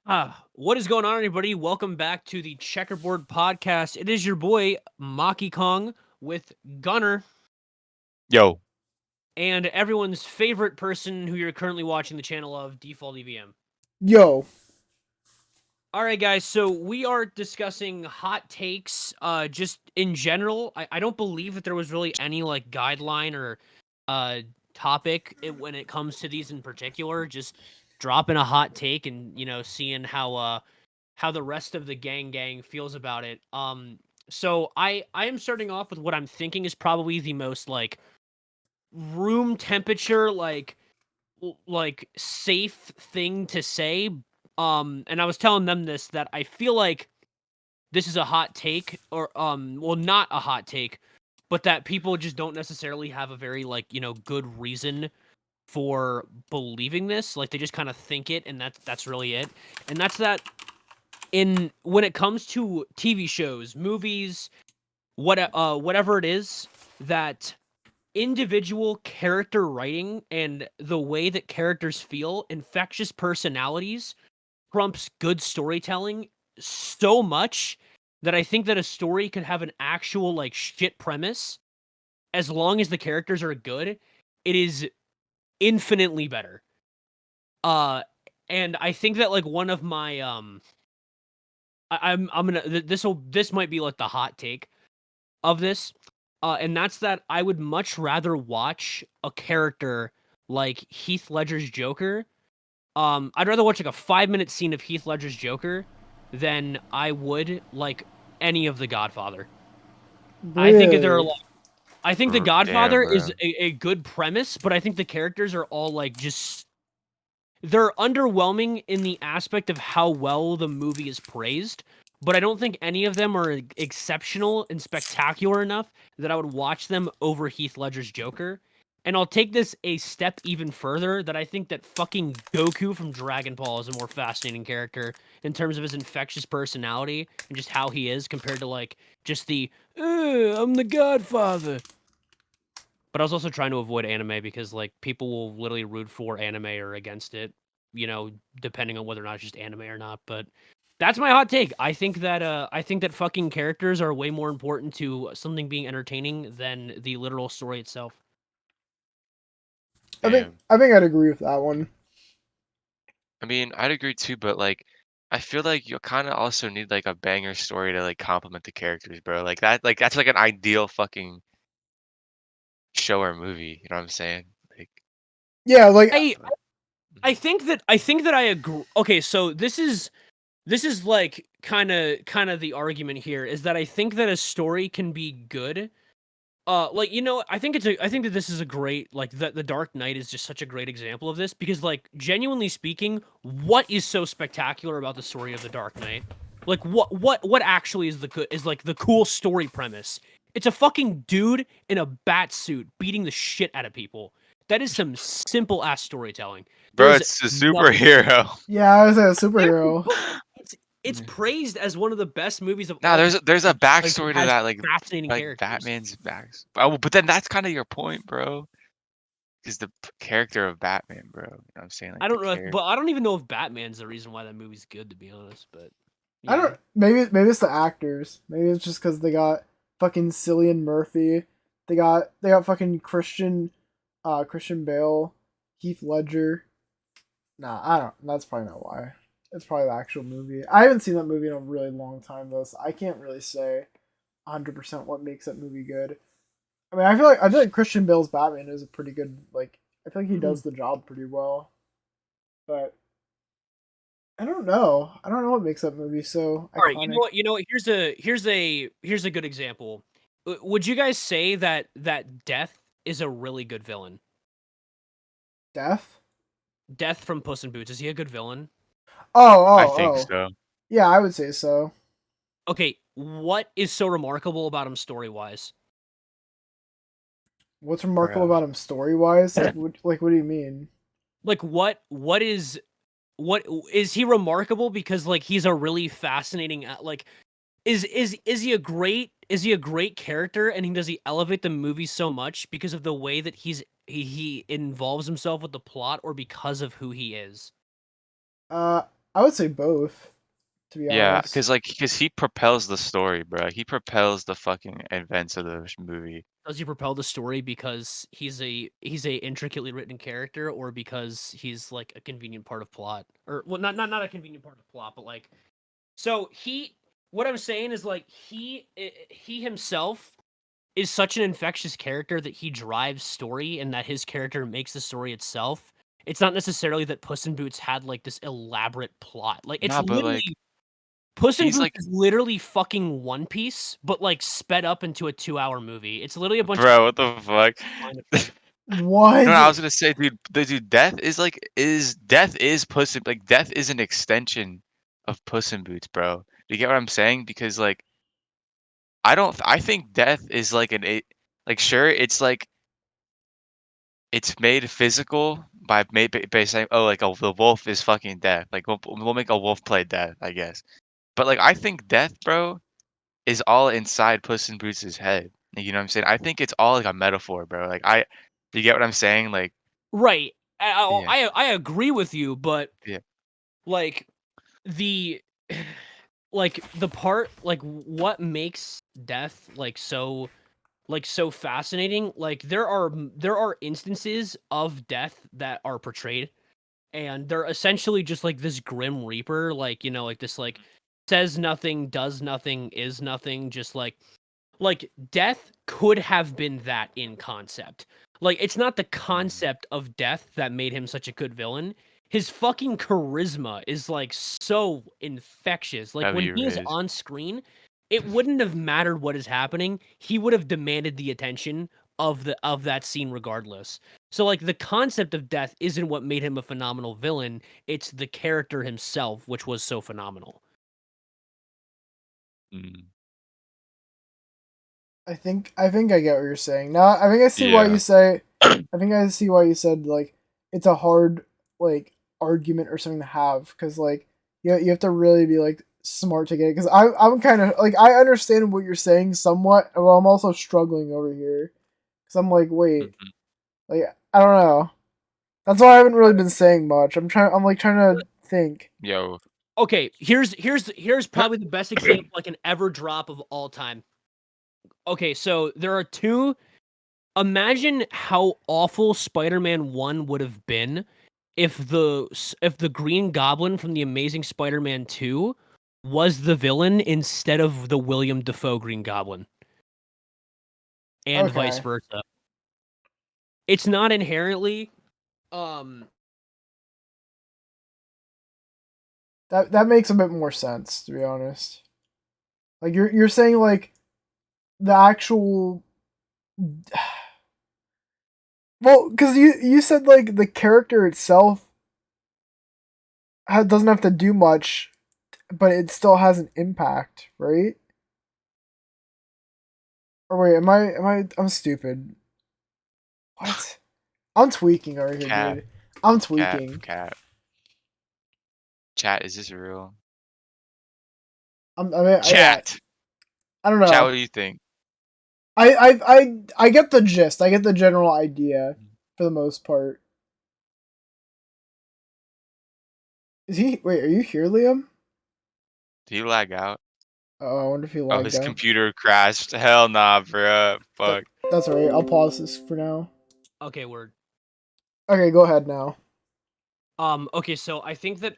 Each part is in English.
What is going on, everybody? Welcome back to the Checkerboard Podcast. It is your boy, Maki Kong, with Gunnar Yo, and everyone's favorite person who you're currently watching the channel of, DefaltEVM. Yo, All right, guys, so we are discussing hot takes, just in general. I don't believe that there was really any, guideline or, uh, topic when it comes to these in particular. Just dropping a hot take and, seeing how the rest of the gang feels about it. So I am starting off with what I'm thinking is probably the most room temperature safe thing to say. And I was telling them this that I feel like this is a hot take or well, not a hot take, but that people just don't necessarily have a very good reason for believing this. Like they just kind of think it, and that's really it. And that's that when it comes to TV shows, movies, whatever it is, that individual character writing and the way that characters feel, infectious personalities trumps good storytelling so much that I think that a story could have an actual shit premise as long as the characters are good. It is infinitely better. Uh and I think that one of my I'm gonna this might be like the hot take of this, and that's that I would much rather watch a character like Heath Ledger's Joker. I'd rather watch like a 5-minute scene of Heath Ledger's Joker than I would like any of The Godfather. I think there are really? I think The damn, Godfather is bro. a good premise, but I think the characters are all just they're underwhelming in the aspect of how well the movie is praised, but I don't think any of them are exceptional and spectacular enough that I would watch them over Heath Ledger's Joker. And I'll take this a step even further that I think that fucking Goku from Dragon Ball is a more fascinating character in terms of his infectious personality and just how he is compared to just the I'm the Godfather. But I was also trying to avoid anime because people will literally root for anime or against it, depending on whether or not it's just anime or not. But that's my hot take. I think that fucking characters are way more important to something being entertaining than the literal story itself. I think Damn. I think I'd agree with that one. I mean, I'd agree too, but I feel like you kind of also need like a banger story to like complement the characters, bro. That's like an ideal fucking show or movie. You know what I'm saying? Like, Yeah, like I I mhm. think that I agree. Okay, so this is kind of the argument here is that I think that a story can be good. I think that this is a great the Dark Knight is just such a great example of this because genuinely speaking, what is so spectacular about the story of the Dark Knight? Like what actually is the cool story premise? It's a fucking dude in a bat suit beating the shit out of people. That is some simple ass storytelling. Bro, There's it's a nothing. superhero. yeah, I was a Yeah, superhero. but it's praised as one of the best movies of Nah, all time. there's a It backstory to has that, fascinating like characters. Batman's backs. But then that's kind of your point, bro. Is the character of Batman, bro. You know what I'm saying? I Like the don't know, character. but I don't even know if Batman's the reason why that movie's good, to be honest. But I yeah, don't. Maybe it's the actors. Maybe it's just because they got fucking Cillian Murphy. They got fucking Christian Bale, Heath Ledger. Nah, I don't. That's probably not why. It's probably the actual movie. I haven't seen that movie in a really long time though, so I can't really say 100% what makes that movie good. I mean, I feel like Christian Bale's Batman is a pretty good like. I feel like he Mhm. does the job pretty well, but I don't know. I don't know what makes that movie so All right. You know iconic. what? You know what? Here's a good example. Would you guys say that Death is a really good villain? Death? Death from Puss in Boots, is he a good villain? Oh, I oh, think oh. so. Yeah, I would say so. Okay, what is so remarkable about him story wise? What's remarkable Bro. about him story wise? What do you mean? Like what is he remarkable because he's a really fascinating is he a great character and does he elevate the movie so much because of the way that he involves himself with the plot or because of who he is? I would say both, to be Yeah, honest. because he propels the story, bro. He propels the fucking events of the movie. Does he propel the story because he's a intricately written character, or because he's like a convenient part of plot, or well, not a convenient part of plot, but like, so he. What I'm saying is like he himself is such an infectious character that he drives story, and that his character makes the story itself. It's not necessarily that Puss in Boots had like this elaborate plot. Like it's Nah, but like literally Puss in he's Boots like, is literally fucking One Piece, but like sped up into a 2-hour movie. It's literally a bunch of bro, what the fuck? line of code. No, What? I was gonna say, dude, Death is like Death is Puss in like Death is an extension of Puss in Boots, bro. Do you get what I'm saying? Because like I think Death is like like sure it's like it's made physical by saying, oh, like the wolf is fucking Death. Like we'll make a wolf play Death, I guess. But like I think Death, bro, is all inside Puss in Boots' head. Like, you know what I'm saying? I think it's all like a metaphor, bro. Do you get what I'm saying? Like, Right. yeah, I agree with you, but yeah. like the like the part like what makes death like so fascinating. Like there are instances of death that are portrayed, and they're essentially just like this grim reaper, like, you know, like this like says nothing, does nothing, is nothing, just like death could have been that in concept. Like it's not the Mm, concept of death that made him such a good villain. His fucking charisma is like so infectious. Like when heavy he is raise. on screen, it wouldn't have mattered what is happening. He would have demanded the attention of that scene regardless. So like the concept of death isn't what made him a phenomenal villain. It's the character himself which was so phenomenal. Mm, I think I get what you're saying. Now I think I see why you yeah. say I think I see why you said like it's a hard like argument or something to have because like you have to really be like smart to get it because I'm kind of like I understand what you're saying somewhat, but I'm also struggling over here because I'm like wait Mhm. like I don't know. That's why I haven't really been saying much. I'm like trying to think. Yo. Okay, here's probably the best example I can ever drop of all time. Okay, so there are two. Imagine how awful Spider-Man 1 would have been if the Green Goblin from the Amazing Spider-Man 2 was the villain instead of the William Dafoe Green Goblin, and vice Okay, versa. It's not inherently um that makes a bit more sense to be honest. Like you're saying like the actual well because you said like the character itself doesn't have to do much, but it still has an impact, right? Or wait, I'm stupid. What? I'm tweaking over here, Cap, dude. I'm cap, tweaking. cap. Chat, is this real? I mean, yeah, Chat! I don't Chat, know. what do you think? I get the gist. I get the general idea for the most part. Is he? Wait, are you here, Liam? Do you lag out? Oh, I wonder if he Oh, lagged his out. computer crashed. Hell nah, bro. That, Fuck. that's alright. I'll pause this for now. okay, word. Okay, go ahead now. Okay, so I think that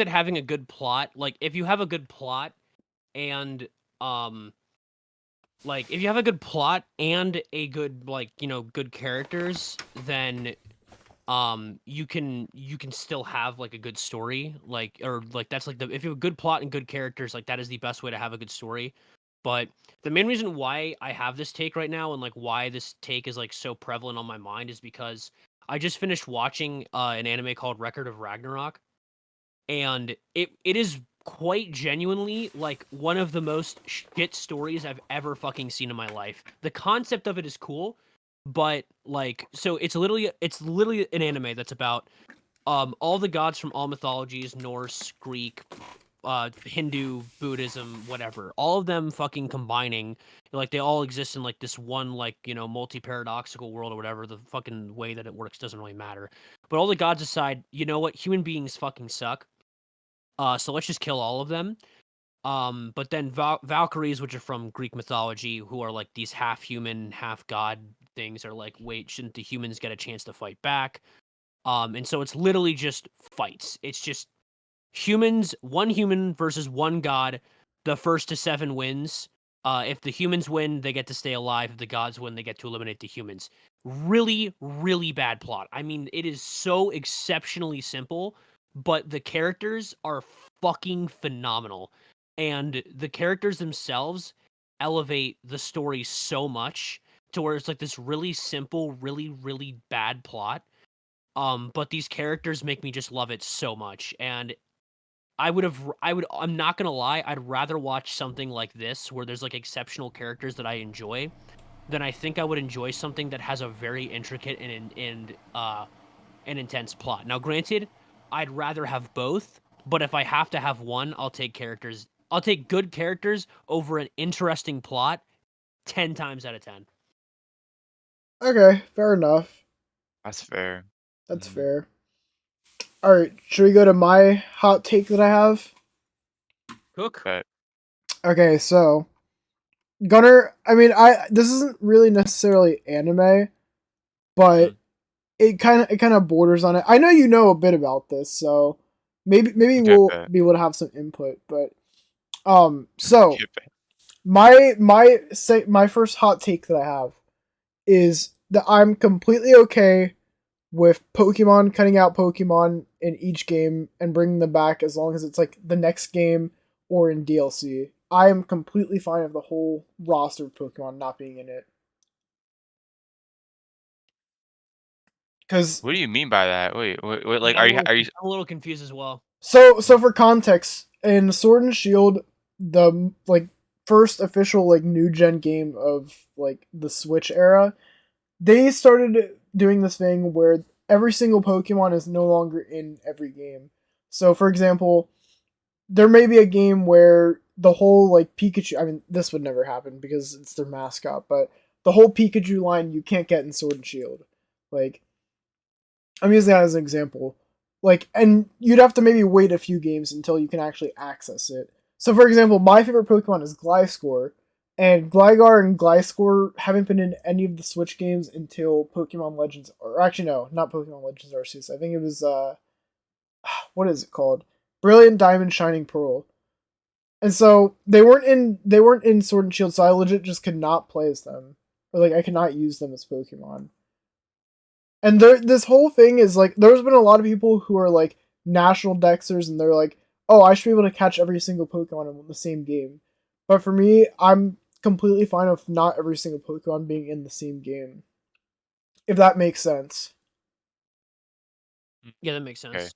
having a good plot, like if you have a good plot and um like if you have a good plot and a good like, you know, good characters, then you can still have like a good story, like, or like that's like the if you have a good plot and good characters, like that is the best way to have a good story. But the main reason why I have this take right now, and like why this take is like so prevalent on my mind, is because I just finished watching an anime called Record of Ragnarok, and it is quite genuinely like one of the most shit stories I've ever fucking seen in my life. The concept of it is cool, but like so it's literally an anime that's about all the gods from all mythologies, Norse, Greek, Hindu, Buddhism, whatever. All of them fucking combining, like they all exist in like this one like, you know, multi-paradoxical world or whatever. The fucking way that it works doesn't really matter. But all the gods aside, you know what? Human beings fucking suck. So let's just kill all of them. But then Valkyries, which are from Greek mythology, who are like these half human, half god things, are like, wait, shouldn't the humans get a chance to fight back? And so it's literally just fights. It's just humans, one human versus one god. The first to 7 wins. If the humans win, they get to stay alive. If the gods win, they get to eliminate the humans. Really, really bad plot. I mean, it is so exceptionally simple, but the characters are fucking phenomenal. And the characters themselves elevate the story so much to where it's like this really simple, really, really bad plot. But these characters make me just love it so much. And I'm not gonna lie, I'd rather watch something like this where there's like exceptional characters that I enjoy than I think I would enjoy something that has a very intricate and intense plot. Now, granted, I'd rather have both, but if I have to have one, I'll take characters. I'll take good characters over an interesting plot 10 times out of 10. Okay, fair enough. That's fair. That's Mhm. fair. All right, should we go to my hot take that I have? Cook. But Okay, so Gunnar, I mean, this isn't really necessarily anime, but it kind of borders on it. I know you know a bit about this, so maybe Okay, we'll bet. be able to have some input. But so Okay, bet. my first hot take that I have is that I'm completely okay with Pokemon cutting out Pokemon in each game and bringing them back as long as it's like the next game or in DLC. I am completely fine with the whole roster of Pokemon not being in it. Because What do you mean by that? Wait, like, Yeah, are you? I'm a little confused as well. so for context, in Sword and Shield, the like first official like new gen game of like the Switch era, they started doing this thing where every single Pokemon is no longer in every game. So for example, there may be a game where the whole like Pikachu, I mean this would never happen because it's their mascot, but the whole Pikachu line you can't get in Sword and Shield. Like I'm using that as an example. Like, and you'd have to maybe wait a few games until you can actually access it. So, for example, my favorite Pokemon is Gliscor, and Gligar and Gliscor haven't been in any of the Switch games until Pokemon Legends, or actually no, not Pokemon Legends Arceus. I think it was what is it called? Brilliant Diamond, Shining Pearl. And so they weren't in Sword and Shield, so I legit just could not play as them, or like I could not use them as Pokemon. And this whole thing is like, there's been a lot of people who are like national dexers, and they're like, oh, I should be able to catch every single Pokemon in the same game. But for me, I'm completely fine with not every single Pokemon being in the same game. If that makes sense. Yeah, that makes Okay. sense.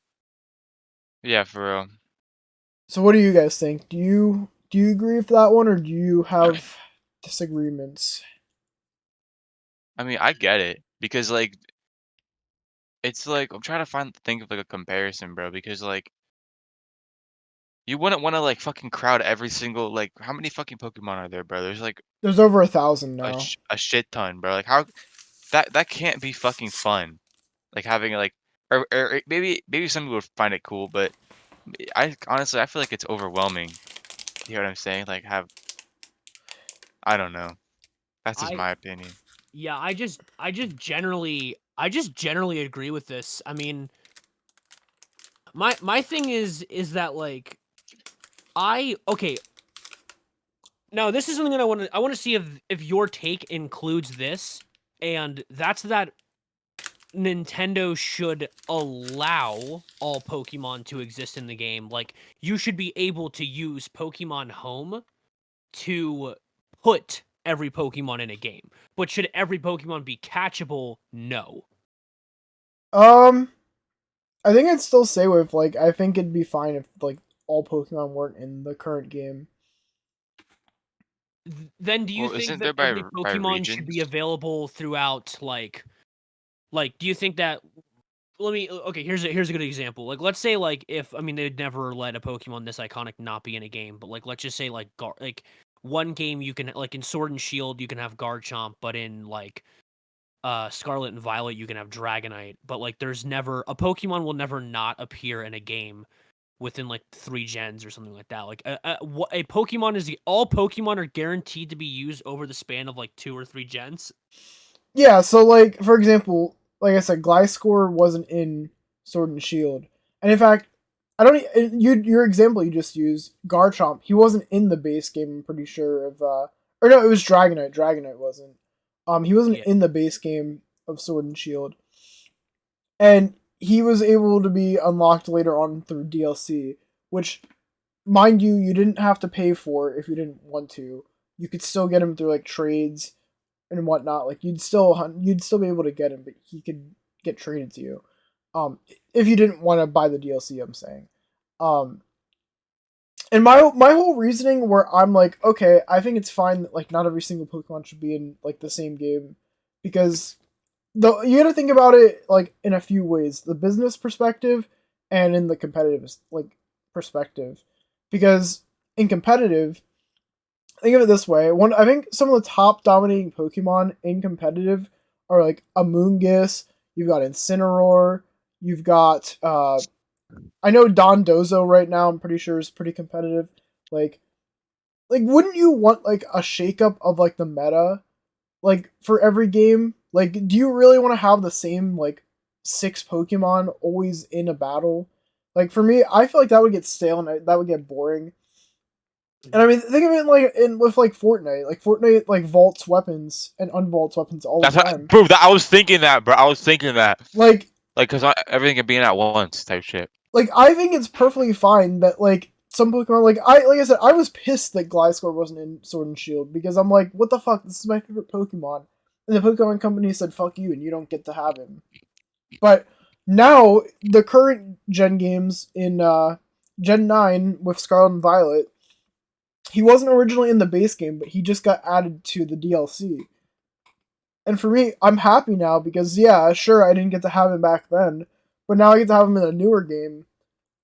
Yeah, for real. So what do you guys think? Do you agree with that one, or do you have disagreements? I mean, I get it because like it's like I'm trying to think of like a comparison, bro. Because like you wouldn't want to like fucking crowd every single like how many fucking Pokemon are there, bro? There's like There's over 1,000 now. a shit ton, bro. Like how that can't be fucking fun. Like having like or maybe some people would find it cool, but I honestly I feel like it's overwhelming. You know what I'm saying? Like have I don't know. That's just I my opinion. Yeah, I just generally agree with this. I mean, my thing is that like okay. Now, this is something that I want to see if your take includes this, and that's that Nintendo should allow all Pokemon to exist in the game. Like, you should be able to use Pokemon Home to put every Pokemon in a game. But should every Pokemon be catchable? No. I think I'd still say with like I think it'd be fine if like all Pokemon weren't in the current game. Then do you Well, think isn't that there every by Pokemon should be regions? available throughout do you think that okay, here's a good example. Like let's say like if I mean they'd never let a Pokemon this iconic not be in a game, but like let's just say like one game you can like in Sword and Shield you can have Garchomp, but in like Scarlet and Violet you can have Dragonite, but like there's never a Pokemon will never not appear in a game within like 3 gens or something like that. Like a Pokemon all Pokemon are guaranteed to be used over the span of like 2 or 3 gens. Yeah, so like for example, like I said, Gliscor wasn't in Sword and Shield, and in fact, I don't. Your example you just used, Garchomp, he wasn't in the base game. I'm pretty sure of. Or no, it was Dragonite. Dragonite wasn't. He wasn't in the base game of Sword and Shield, and he was able to be unlocked later on through DLC, which, mind you, you didn't have to pay for if you didn't want to. You could still get him through like trades and whatnot. Like you'd still be able to get him, but he could get traded to you. If you didn't want to buy the DLC, I'm saying. And my whole reasoning where I'm like, okay, I think it's fine that like not every single Pokemon should be in like the same game, because you got to think about it like in a few ways: the business perspective and in the competitive like perspective. Because in competitive, think of it this way: I think some of the top dominating Pokemon in competitive are like Amoonguss. You've got Incineroar. You've got I know Dondozo right now. I'm pretty sure is pretty competitive. Like wouldn't you want like a shakeup of like the meta, like for every game? Like, do you really want to have the same like 6 Pokemon always in a battle? Like for me, I feel like that would get stale and that would get boring. And I mean, think of it like with like Fortnite. Like Fortnite like vaults weapons and unvaults weapons all the time. Bro, I was thinking that, bro. I was thinking that. Like, because everything can be in at once type shit. Like, I think it's perfectly fine that like some Pokemon, like I said, I was pissed that Gliscor wasn't in Sword and Shield, because I'm like, what the fuck? This is my favorite Pokemon, and the Pokemon Company said, "Fuck you," and you don't get to have him. But now the current Gen games in Gen 9 with Scarlet and Violet, he wasn't originally in the base game, but he just got added to the DLC. And for me, I'm happy now because, yeah, sure, I didn't get to have him back then, but now I get to have him in a newer game,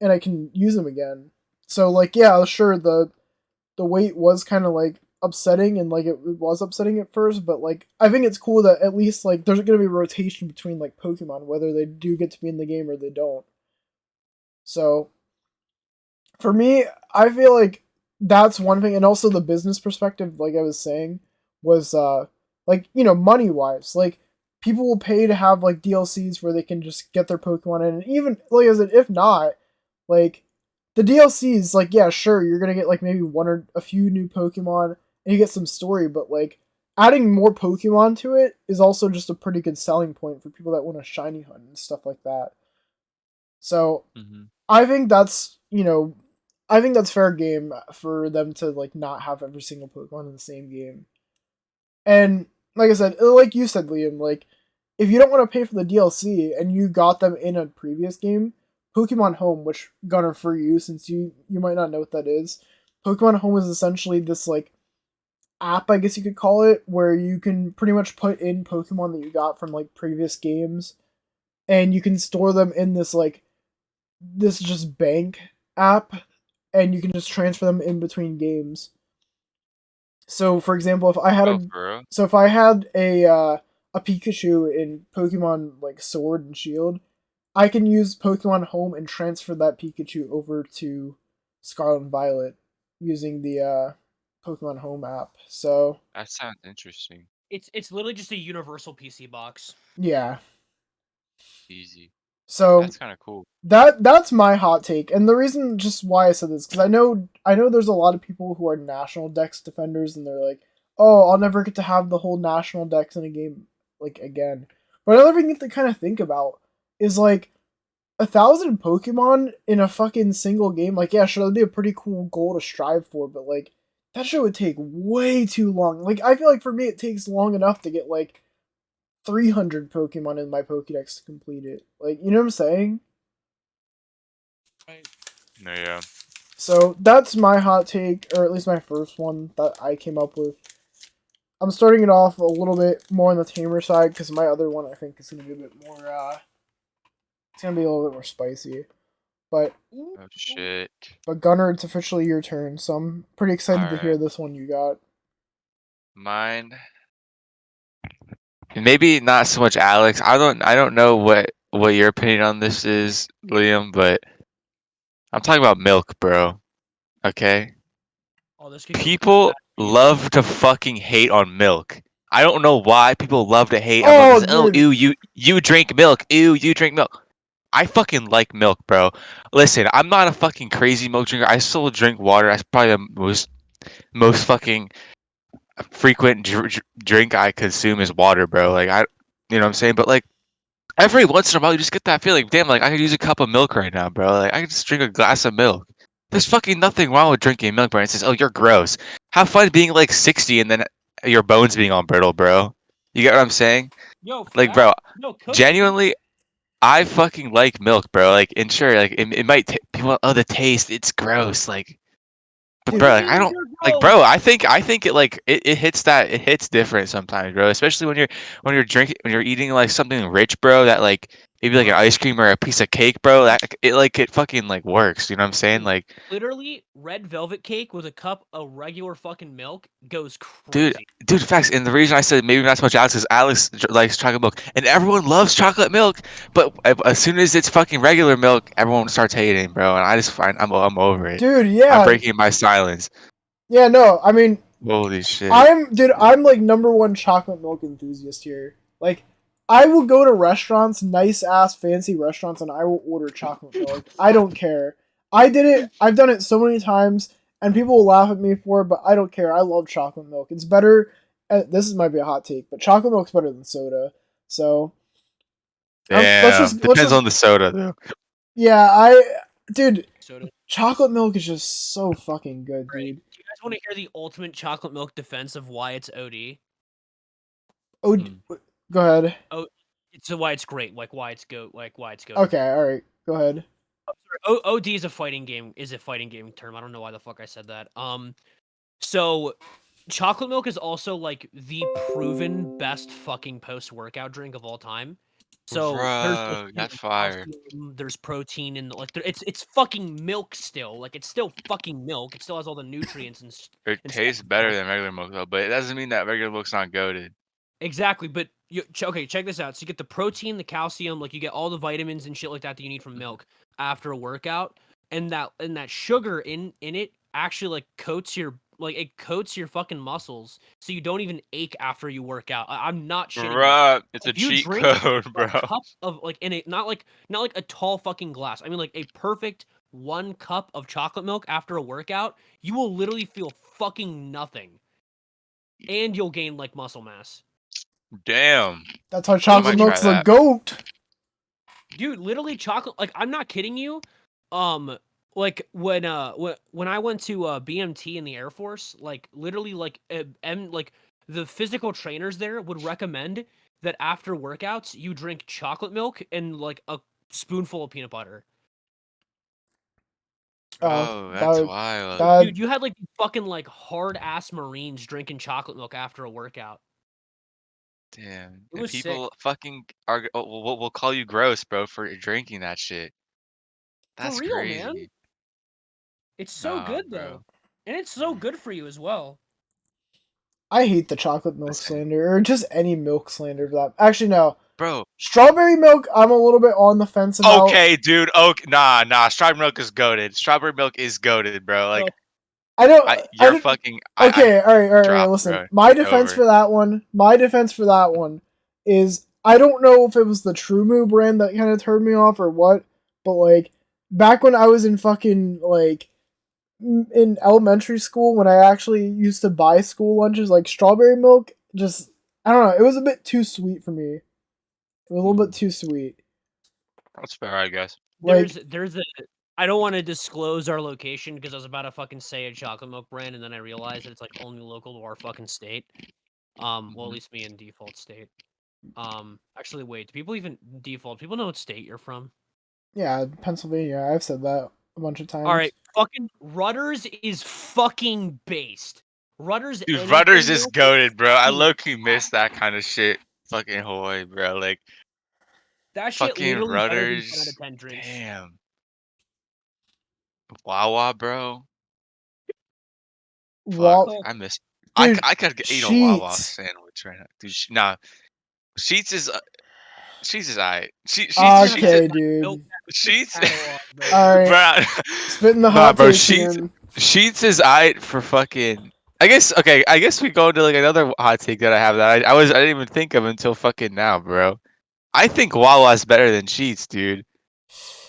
and I can use him again. So, like, yeah, sure, the wait was kind of, like, upsetting, and, like, it was upsetting at first, but, like, I think it's cool that at least, like, there's going to be a rotation between, like, Pokemon, whether they do get to be in the game or they don't. So, for me, I feel like that's one thing, and also the business perspective, like I was saying, was, like, you know, money-wise, like, people will pay to have, like, DLCs where they can just get their Pokemon in, and even, like I said, if not, like, the DLCs, like, yeah, sure, you're gonna get, like, maybe one or a few new Pokemon, and you get some story, but, like, adding more Pokemon to it is also just a pretty good selling point for people that want to shiny hunt and stuff like that. So, I think that's, you know, I think that's fair game for them to, like, not have every single Pokemon in the same game. And, like I said, like you said, Liam, like, if you don't want to pay for the DLC and you got them in a previous game, Pokemon Home, which, Gunnar, for you, since you might not know what that is, Pokemon Home is essentially this, like, app, I guess you could call it, where you can pretty much put in Pokemon that you got from, like, previous games, and you can store them in this, like, this just bank app, and you can just transfer them in between games. So, for example, if I had a Pikachu in Pokemon like Sword and Shield, I can use Pokemon Home and transfer that Pikachu over to Scarlet and Violet using the Pokemon Home app. So that sounds interesting. It's literally just a universal PC box. Yeah. Easy. So that's kind of cool. That's my hot take, and the reason just why I said this, because I know there's a lot of people who are national dex defenders, and they're like, oh, I'll never get to have the whole national dex in a game like again. But another thing to kind of think about is like 1,000 Pokemon in a fucking single game. Like, yeah, sure, that'd be a pretty cool goal to strive for, but like that shit would take way too long. Like, I feel like for me, it takes long enough to get like 300 Pokemon in my Pokédex to complete it. Like, you know what I'm saying? No, yeah. So that's my hot take, or at least my first one that I came up with. I'm starting it off a little bit more on the tamer side, because my other one I think is going to be a bit more, it's going to be a little bit more spicy. But, oh shit. But Gunnar, it's officially your turn, so I'm pretty excited to hear this one you got. Mine. Maybe not so much Alex. I don't know what your opinion on this is, Liam, but I'm talking about milk, bro. Okay. Oh, this could go People bad for you. love to fucking hate on milk. I don't know why people love to hate on Oh, milk. Oh, dude. ew, you drink milk. Ew, you drink milk. I fucking like milk, bro. Listen, I'm not a fucking crazy milk drinker. I still drink water. That's probably the most fucking frequent drink I consume is water, bro. Like you know what I'm saying? But like every once in a while, you just get that feeling. Damn, like I could use a cup of milk right now, bro. Like I could just drink a glass of milk. There's fucking nothing wrong with drinking milk, bro. And it says, oh, you're gross. Have fun being like 60 and then your bones being all brittle, bro. You get what I'm saying? Yo, Like, bro, no, cook genuinely, I fucking like milk, bro. Like, and sure, like it might people. Oh, the taste, it's gross. Like, but What bro, do you like, I mean don't you're like, gross? bro. I think it like it hits different sometimes, bro. Especially when you're drinking when you're eating like something rich, bro. That like maybe like an ice cream or a piece of cake, bro. That it fucking like works. You know what I'm saying? Dude, Like, literally, red velvet cake with a cup of regular fucking milk goes dude, crazy. facts. And the reason I said maybe not so much Alex is Alex likes chocolate milk, and everyone loves chocolate milk. But as soon as it's fucking regular milk, everyone starts hating, bro. And I just find I'm over it. Dude, I'm yeah. breaking my silence. Yeah, no, I mean, Holy shit. I'm like #1 chocolate milk enthusiast here. Like, I will go to restaurants, nice ass fancy restaurants, and I will order chocolate milk. I don't care. I've done it so many times, and people will laugh at me for it, but I don't care. I love chocolate milk. It's better. Might be a hot take, but chocolate milk's better than soda. So, Damn. let's Depends just on the soda though. yeah, dude, Soda. chocolate milk is just so fucking good, Right. dude. Do you guys want to hear the ultimate chocolate milk defense of why it's OD? Oh, go ahead. Oh, it's why it's great. Like why it's why it's good. Okay, all right, go ahead. OD is a fighting game term. I don't know why the fuck I said that. So chocolate milk is also like the proven best fucking post-workout drink of all time. So there's like, Bro, that's fire. calcium, there's protein, and like it's fucking milk still. Like it's still fucking milk. It still has all the nutrients and It and tastes stuff. better than regular milk though, but it doesn't mean that regular milk's not goated. Exactly, but okay, check this out. So you get the protein, the calcium, like you get all the vitamins and shit like that you need from milk after a workout, and that sugar in it actually like coats your fucking muscles, so you don't even ache after you work out. I'm not shitting you. Bruh, it's a If you cheat drink code, a bro. cup of like in a not like a tall fucking glass. I mean like a perfect 1 cup of chocolate milk after a workout, you will literally feel fucking nothing, and you'll gain like muscle mass. Damn. That's why I chocolate might try milk's the that. goat. Dude, literally chocolate, like I'm not kidding you. Like when I went to BMT in the Air Force, like literally like like the physical trainers there would recommend that after workouts you drink chocolate milk and like a spoonful of peanut butter. Bro, that's wild. that Dude, you had like fucking like hard ass Marines drinking chocolate milk after a workout. Damn. It And was sick. people fucking are will call you gross, bro, for drinking that shit. For That's real, man. crazy. It's so Nah, good though. bro. And it's so good for you as well. I hate the chocolate milk Listen, slander, or just any milk slander for that. Actually, no. bro. Strawberry milk, I'm a little bit on the fence about. Okay, dude. Okay, nah. Strawberry milk is goated. Strawberry milk is goated, bro. Like, I don't. I you're don't. fucking. Okay, all right. Dropped, Listen, bro. my It's defense over. for that one. My defense for that one is I don't know if it was the True Moo brand that kind of turned me off or what, but like back when I was in fucking like in elementary school when I actually used to buy school lunches, like strawberry milk, just I don't know, it was a bit too sweet for me. It was a little bit too sweet. That's fair, I guess. Like, There's a I don't want to disclose our location because I was about to fucking say a chocolate milk brand and then I realized that it's like only local to our fucking state. Well at least me in default state. Actually wait, do people even default? People know what state you're from? yeah, Pennsylvania. I've said that a bunch of times. All right, fucking Rudders is fucking based. Rudders Dude, anything Rudders is milk goated, bro. I fucking low-key miss that kind of shit. Fucking Hawaii, bro. Like, that shit fucking literally better than 10 out Rudders. of 10 drinks. Damn. Wawa, bro. Fuck. Well, I miss. dude, I could eat a Wawa Sheets. sandwich right now, dude. Nah, Sheets is Sheets is alright. Sheets Okay, is dude. Milk Sheets, Catalog, baby. All right, bro. spitting the Nah, hot bro. takes again. Sheets is I for fucking. I guess okay. I guess we go to like another hot take that I have that I didn't even think of until fucking now, bro. I think Wawa's better than Sheets, dude.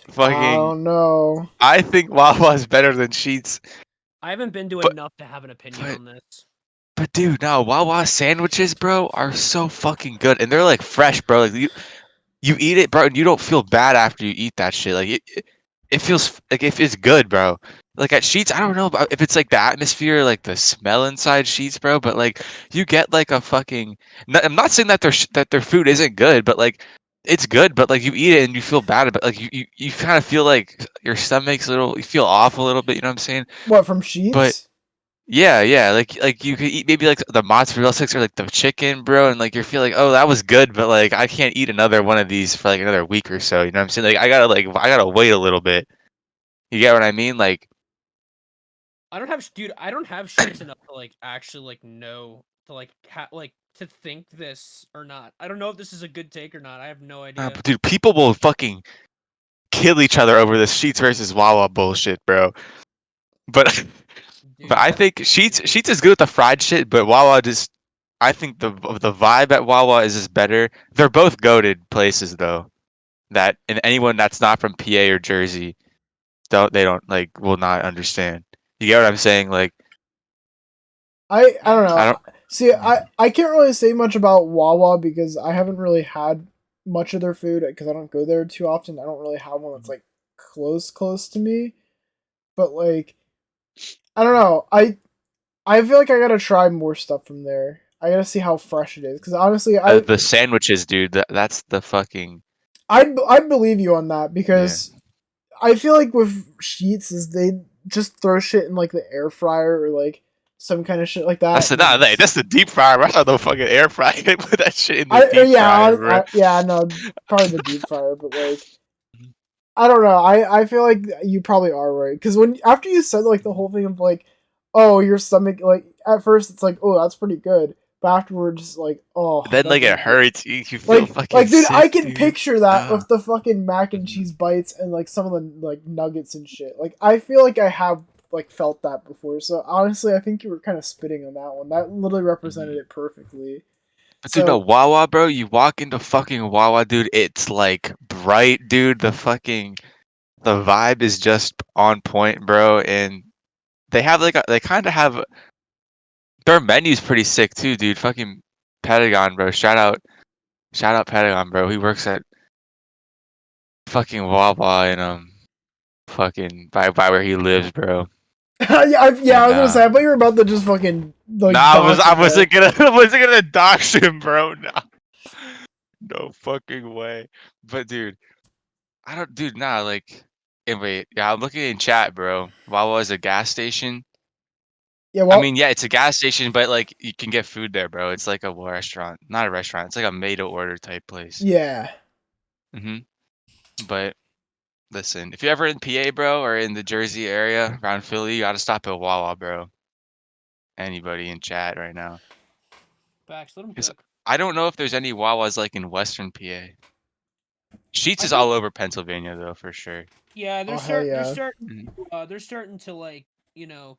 I Fucking. don't know. I think Wawa's better than Sheets, I haven't been to but enough to have an opinion but on this. but dude, no, Wawa sandwiches, bro, are so fucking good, and they're like fresh, bro. Like you eat it, bro, and you don't feel bad after you eat that shit. Like it feels like if it's good, bro. Like at Sheets, I don't know about if it's like the atmosphere, like the smell inside Sheets, bro. But like you get like a fucking. I'm not saying that their food isn't good, but like it's good. But like you eat it and you feel bad about like you kind of feel like your stomach's a little. You feel off a little bit. You know what I'm saying? What from But Sheets? yeah, like you could eat maybe like the mozzarella sticks or like the chicken, bro, and like you feel like, oh, that was good, but like I can't eat another one of these for like another week or so. You know what I'm saying? I gotta wait a little bit. You get what I mean? Like, I don't have sheets enough to like actually like know to like to think this or not. I don't know if this is a good take or not. I have no idea. but dude, people will fucking kill each other over this Sheets versus Wawa bullshit, bro. But but Dude, I think Sheets is good with the fried shit, but Wawa just I think the vibe at Wawa is just better. They're both goated places though. That and anyone that's not from PA or Jersey don't like will not understand. You get what I'm saying? Like I don't I know. don't. See, I can't really say much about Wawa because I haven't really had much of their food because I don't go there too often. I don't really have one that's like close to me. But like, I don't know. I feel like I gotta try more stuff from there. I gotta see how fresh it is because honestly, The sandwiches, dude. That's the fucking I believe you on that yeah. because I feel like with Sheets is they just throw shit in like the air fryer or like some kind of shit like that. And then That's the deep fryer. I thought the fucking air fryer. They put that shit in the I deep fryer, bro. yeah, no, probably the deep fryer, but like I don't know. I feel like you probably are right because when after you said like the whole thing of like, oh, your stomach like at first it's like, oh, that's pretty good, but afterwards like, oh, Then that like it doesn't feel hurts. You feel fucking dude, I sick, can dude. picture that Ah. with the fucking mac and cheese bites and like some of the like nuggets and shit. Like I feel like I have like felt that before. So honestly, I think you were kind of spitting on that one. That literally represented it perfectly. But dude, no So Wawa, bro. You walk into fucking Wawa, dude. It's like bright, dude. The vibe is just on point, bro. And they have they kind of have their menu's pretty sick too, dude. Fucking Patagon, bro. Shout out Patagon, bro. He works at fucking Wawa and fucking by where he lives, bro. yeah, I And was gonna say I thought you were about to just fucking like nah, dox I him there. wasn't gonna I wasn't gonna dox him, bro. No, no fucking way. But dude, I don't, dude. Nah, like, wait, yeah, I'm looking in chat, bro. Wawa is a gas station. Yeah, I well, mean, yeah, it's a gas station, but like you can get food there, bro. It's like a restaurant, not a restaurant. It's like a made-to-order type place. yeah. hmm But listen, if you're ever in PA, bro, or in the Jersey area around Philly, you gotta stop at Wawa, bro. Anybody in chat right now? Facts, let them 'Cause cook. I don't know if there's any Wawas like in Western PA. Sheets I is all think over Pennsylvania though, for sure. yeah, Oh hell yeah. they're starting to like, you know,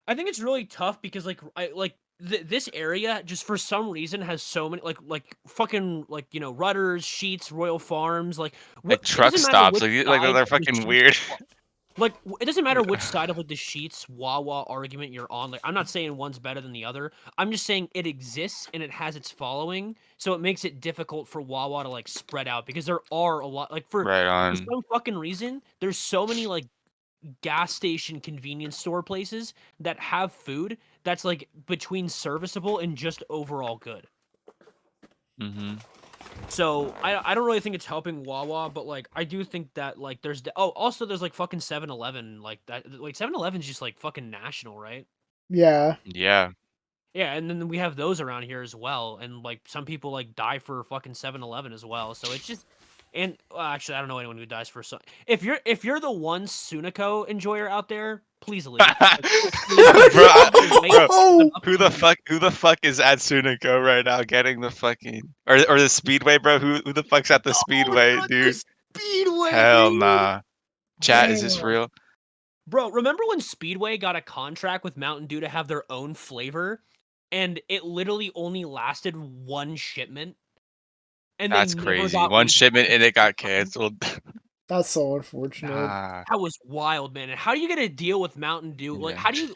I think it's really tough because this area just for some reason has so many like fucking like Rudders, Sheets, Royal Farms, like Like what it truck doesn't matter stops, which like side they're of the fucking Sheets weird. like it doesn't matter which side of like the Sheets Wawa argument you're on. Like I'm not saying one's better than the other. I'm just saying it exists and it has its following, so it makes it difficult for Wawa to like spread out because there are a lot like Right for on. some fucking reason there's so many like gas station convenience store places that have food that's like between serviceable and just overall good. hmm So I don't really think it's helping Wawa, but like I do think that like also there's like fucking 7-Eleven like that like 7-Eleven's just like fucking national, right? Yeah. Yeah. Yeah, and then we have those around here as well, and like some people like die for fucking 7-Eleven as well. So it's just and well, actually I don't know anyone who dies for so if you're the one Sunico enjoyer out there, please leave. Like, please, bro, bro, Oh, who the fuck is at Sunico right now getting the fucking or the Speedway, bro? Who the fuck's at the oh, Speedway, dude, dude? Speedway. Hell dude. nah. Chat, is this Damn. real? Bro, remember when Speedway got a contract with Mountain Dew to have their own flavor, and it literally only lasted one shipment, and That's they never crazy. got One shipment refunded and it got the time? canceled. That's so unfortunate. Nah. That was wild, man. And how do you get a deal with Mountain Dew? Like, Yeah. how do you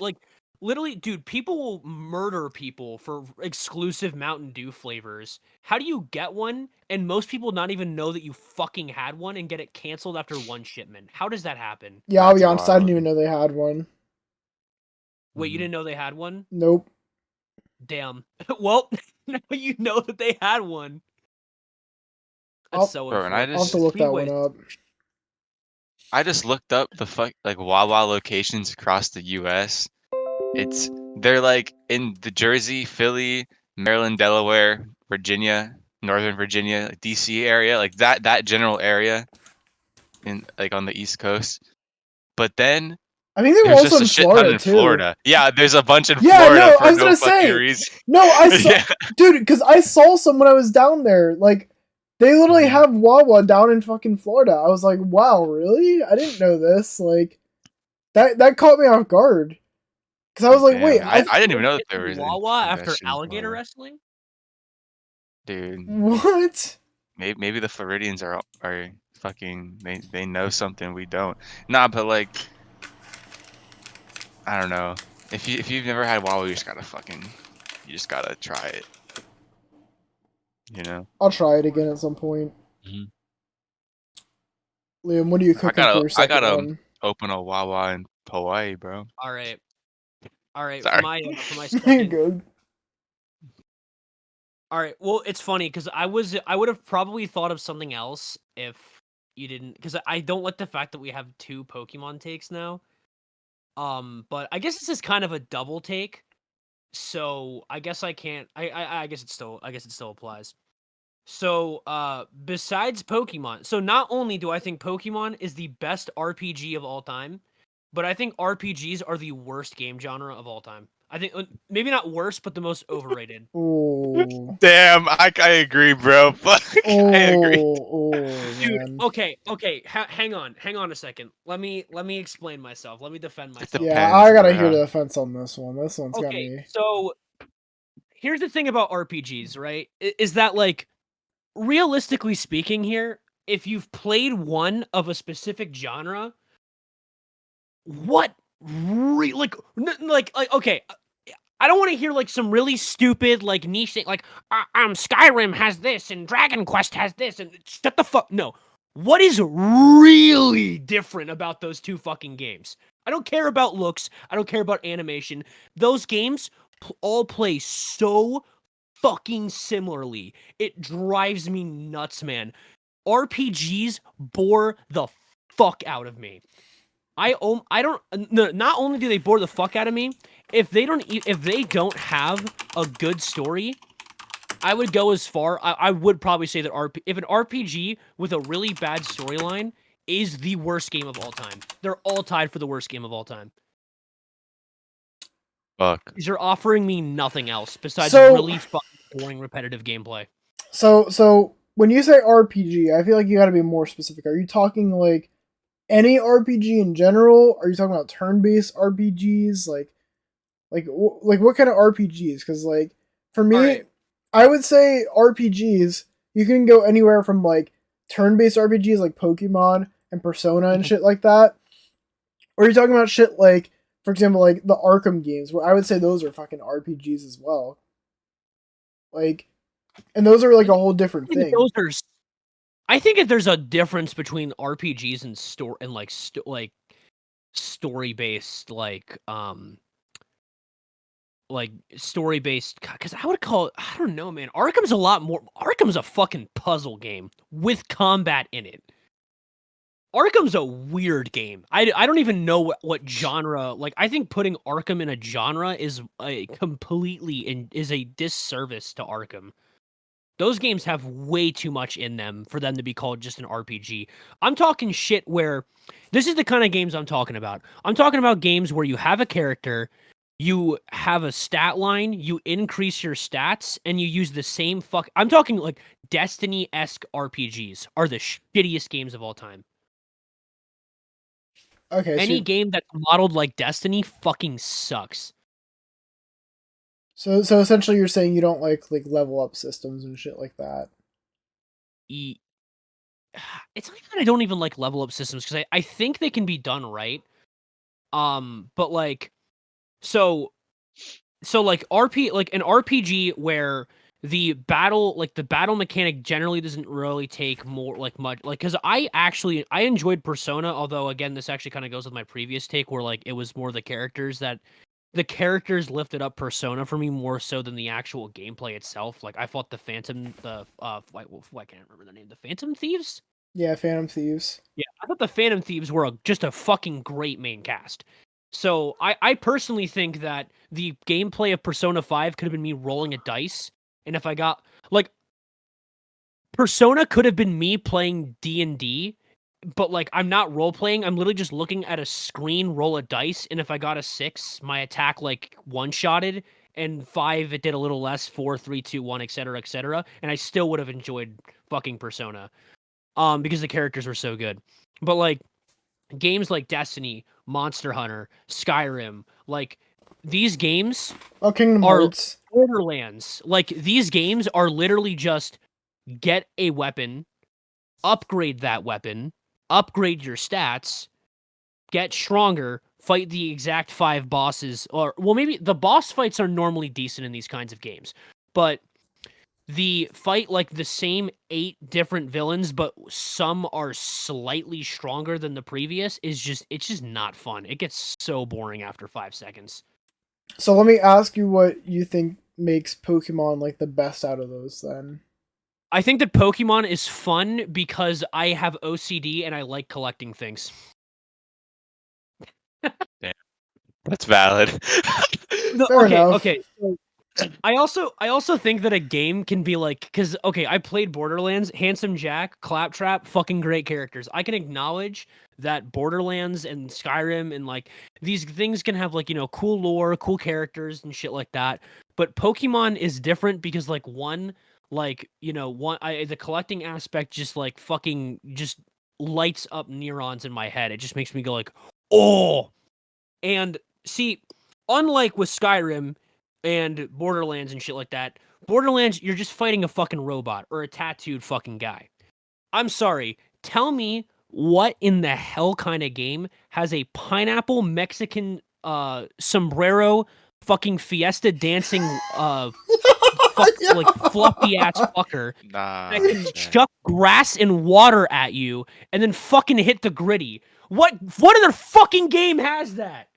literally, dude? People will murder people for exclusive Mountain Dew flavors. How do you get one, and most people not even know that you fucking had one, and get it canceled after one shipment? How does that happen? Yeah, I'll be That's honest. I didn't wild. even know they had one. Wait, you Mhm. didn't know they had one? Nope. Damn. Well, now you know that they had one. That's I'll- so Bro, and I unfortunate. I'll have to just look that one up. looked up the like Wawa locations across the US. They're like in the Jersey, Philly, Maryland, Delaware, Virginia, Northern Virginia, like DC area, like that general area in like on the East Coast. But then I think they were there's also just a in shit ton Florida in too. Florida. Yeah, there's a bunch in Yeah, Florida no, for I was no gonna fucking say. reason. No, I saw, Yeah. dude, because I saw some when I was down there. Like, they literally Mhm. have Wawa down in fucking Florida. I was like, wow, really? I didn't know this. Like, that caught me off guard. Because I was like, wait, Damn, I didn't even know that Get there to was Wawa that after shit in alligator Florida. wrestling? Dude, what? maybe the Floridians are fucking they know something we don't. Nah, but like I don't know. If you've never had Wawa, you just gotta try it. You know. I'll try it again at some point. Mhm. Liam, what are you cooking for your I second gotta one? open a Wawa in Hawaii, bro. All right. All right, Sorry. for my You're second. good. All right. Well, it's funny because I would have probably thought of something else if you didn't, because I don't like the fact that we have two Pokemon takes now. But I guess this is kind of a double take, so I guess I can't. I guess it still applies. So, besides Pokemon, so not only do I think Pokemon is the best RPG of all time, but I think RPGs are the worst game genre of all time. I think maybe not worst, but the most overrated. Oh. Damn, I agree, bro. Fuck, I agree. Oh, Dude, man. okay, hang on a second. Let me explain myself. Let me defend It myself. Yeah, depends, I gotta hear bro. the defense on this one. This one's got Okay, me. so here's the thing about RPGs, right? Is that like realistically speaking here, if you've played one of a specific genre, what like okay, I don't want to hear like some really stupid like niche thing like Skyrim has this and Dragon Quest has this and shut the fuck no. What is really different about those two fucking games? I don't care about looks. I don't care about animation. Those games all play so fucking similarly. It drives me nuts, man. RPGs bore the fuck out of me. I don't. No, not only do they bore the fuck out of me, if they don't have a good story, I would go as far. I would probably say that if an RPG with a really bad storyline is the worst game of all time, they're all tied for the worst game of all time. Fuck. Because you're offering me nothing else besides So- really fucking boring, repetitive gameplay. So when you say RPG, I feel like you gotta be more specific. Are you talking like any RPG in general? Are you talking about turn-based RPGs? Like what kind of RPGs? Because like for me, Alright. I would say RPGs. You can go anywhere from like turn-based RPGs like Pokemon and Persona and shit like that, or you're talking about shit like, for example, like the Arkham games, where I would say those are fucking RPGs as well. Like, and those are like a whole different I think thing. those are. I think if there's a difference between RPGs and story based like story based because I would call it, I don't know, man. Arkham's a fucking puzzle game with combat in it. Arkham's a weird game. I don't even know what genre. Like, I think putting Arkham in a genre is is a disservice to Arkham. Those games have way too much in them for them to be called just an RPG. I'm talking shit where this is the kind of games I'm talking about. I'm talking about games where you have a character you have a stat line, you increase your stats, and you use the same I'm talking like Destiny-esque RPGs are the shittiest games of all time. Okay, Any game that's modeled like Destiny fucking sucks. so essentially you're saying you don't like level up systems and shit like that. It's like that I don't even like level up systems because I think they can be done right. But like, so like like an RPG where the battle mechanic generally doesn't really take more like much like because I enjoyed Persona, although again this actually kind of goes with my previous take where like it was more the characters lifted up Persona for me more so than the actual gameplay itself. Like I fought I can't remember the name, the Phantom Thieves. Yeah, Phantom Thieves. Yeah, I thought the Phantom Thieves were just a fucking great main cast. So I personally think that the gameplay of Persona 5 could have been me rolling a dice, and if I got like Persona could have been me playing D&D, but like I'm not role playing. I'm literally just looking at a screen, roll a dice, and if I got a 6, my attack like one shotted, and 5 it did a little less, 4, 3, 2, 1, etc., and I still would have enjoyed fucking Persona. Because the characters were so good. But like games like Destiny, Monster Hunter, Skyrim, like these games Oh, Kingdom are Hearts. Borderlands. Like these games are literally just get a weapon, upgrade that weapon, upgrade your stats, get stronger, fight the exact 5 bosses, or well maybe the boss fights are normally decent in these kinds of games. But the fight like the same 8 different villains, but some are slightly stronger than the previous it's just not fun. It gets so boring after 5 seconds. So let me ask you what you think makes Pokemon like the best out of those then. I think that Pokemon is fun because I have OCD and I like collecting things. Damn. That's valid. Fair enough. Okay. So I also think that a game can be like because okay, I played Borderlands, Handsome Jack, Claptrap, fucking great characters. I can acknowledge that Borderlands and Skyrim and like these things can have like cool lore, cool characters and shit like that. But Pokemon is different because like the collecting aspect just like fucking just lights up neurons in my head. It just makes me go like, oh. And see, unlike with Skyrim and Borderlands and shit like that, Borderlands, you're just fighting a fucking robot or a tattooed fucking guy. I'm sorry. Tell me what in the hell kind of game has a pineapple Mexican sombrero fucking fiesta dancing like fluffy ass fucker Nah. that can chuck grass and water at you and then fucking hit the gritty. What other fucking game has that?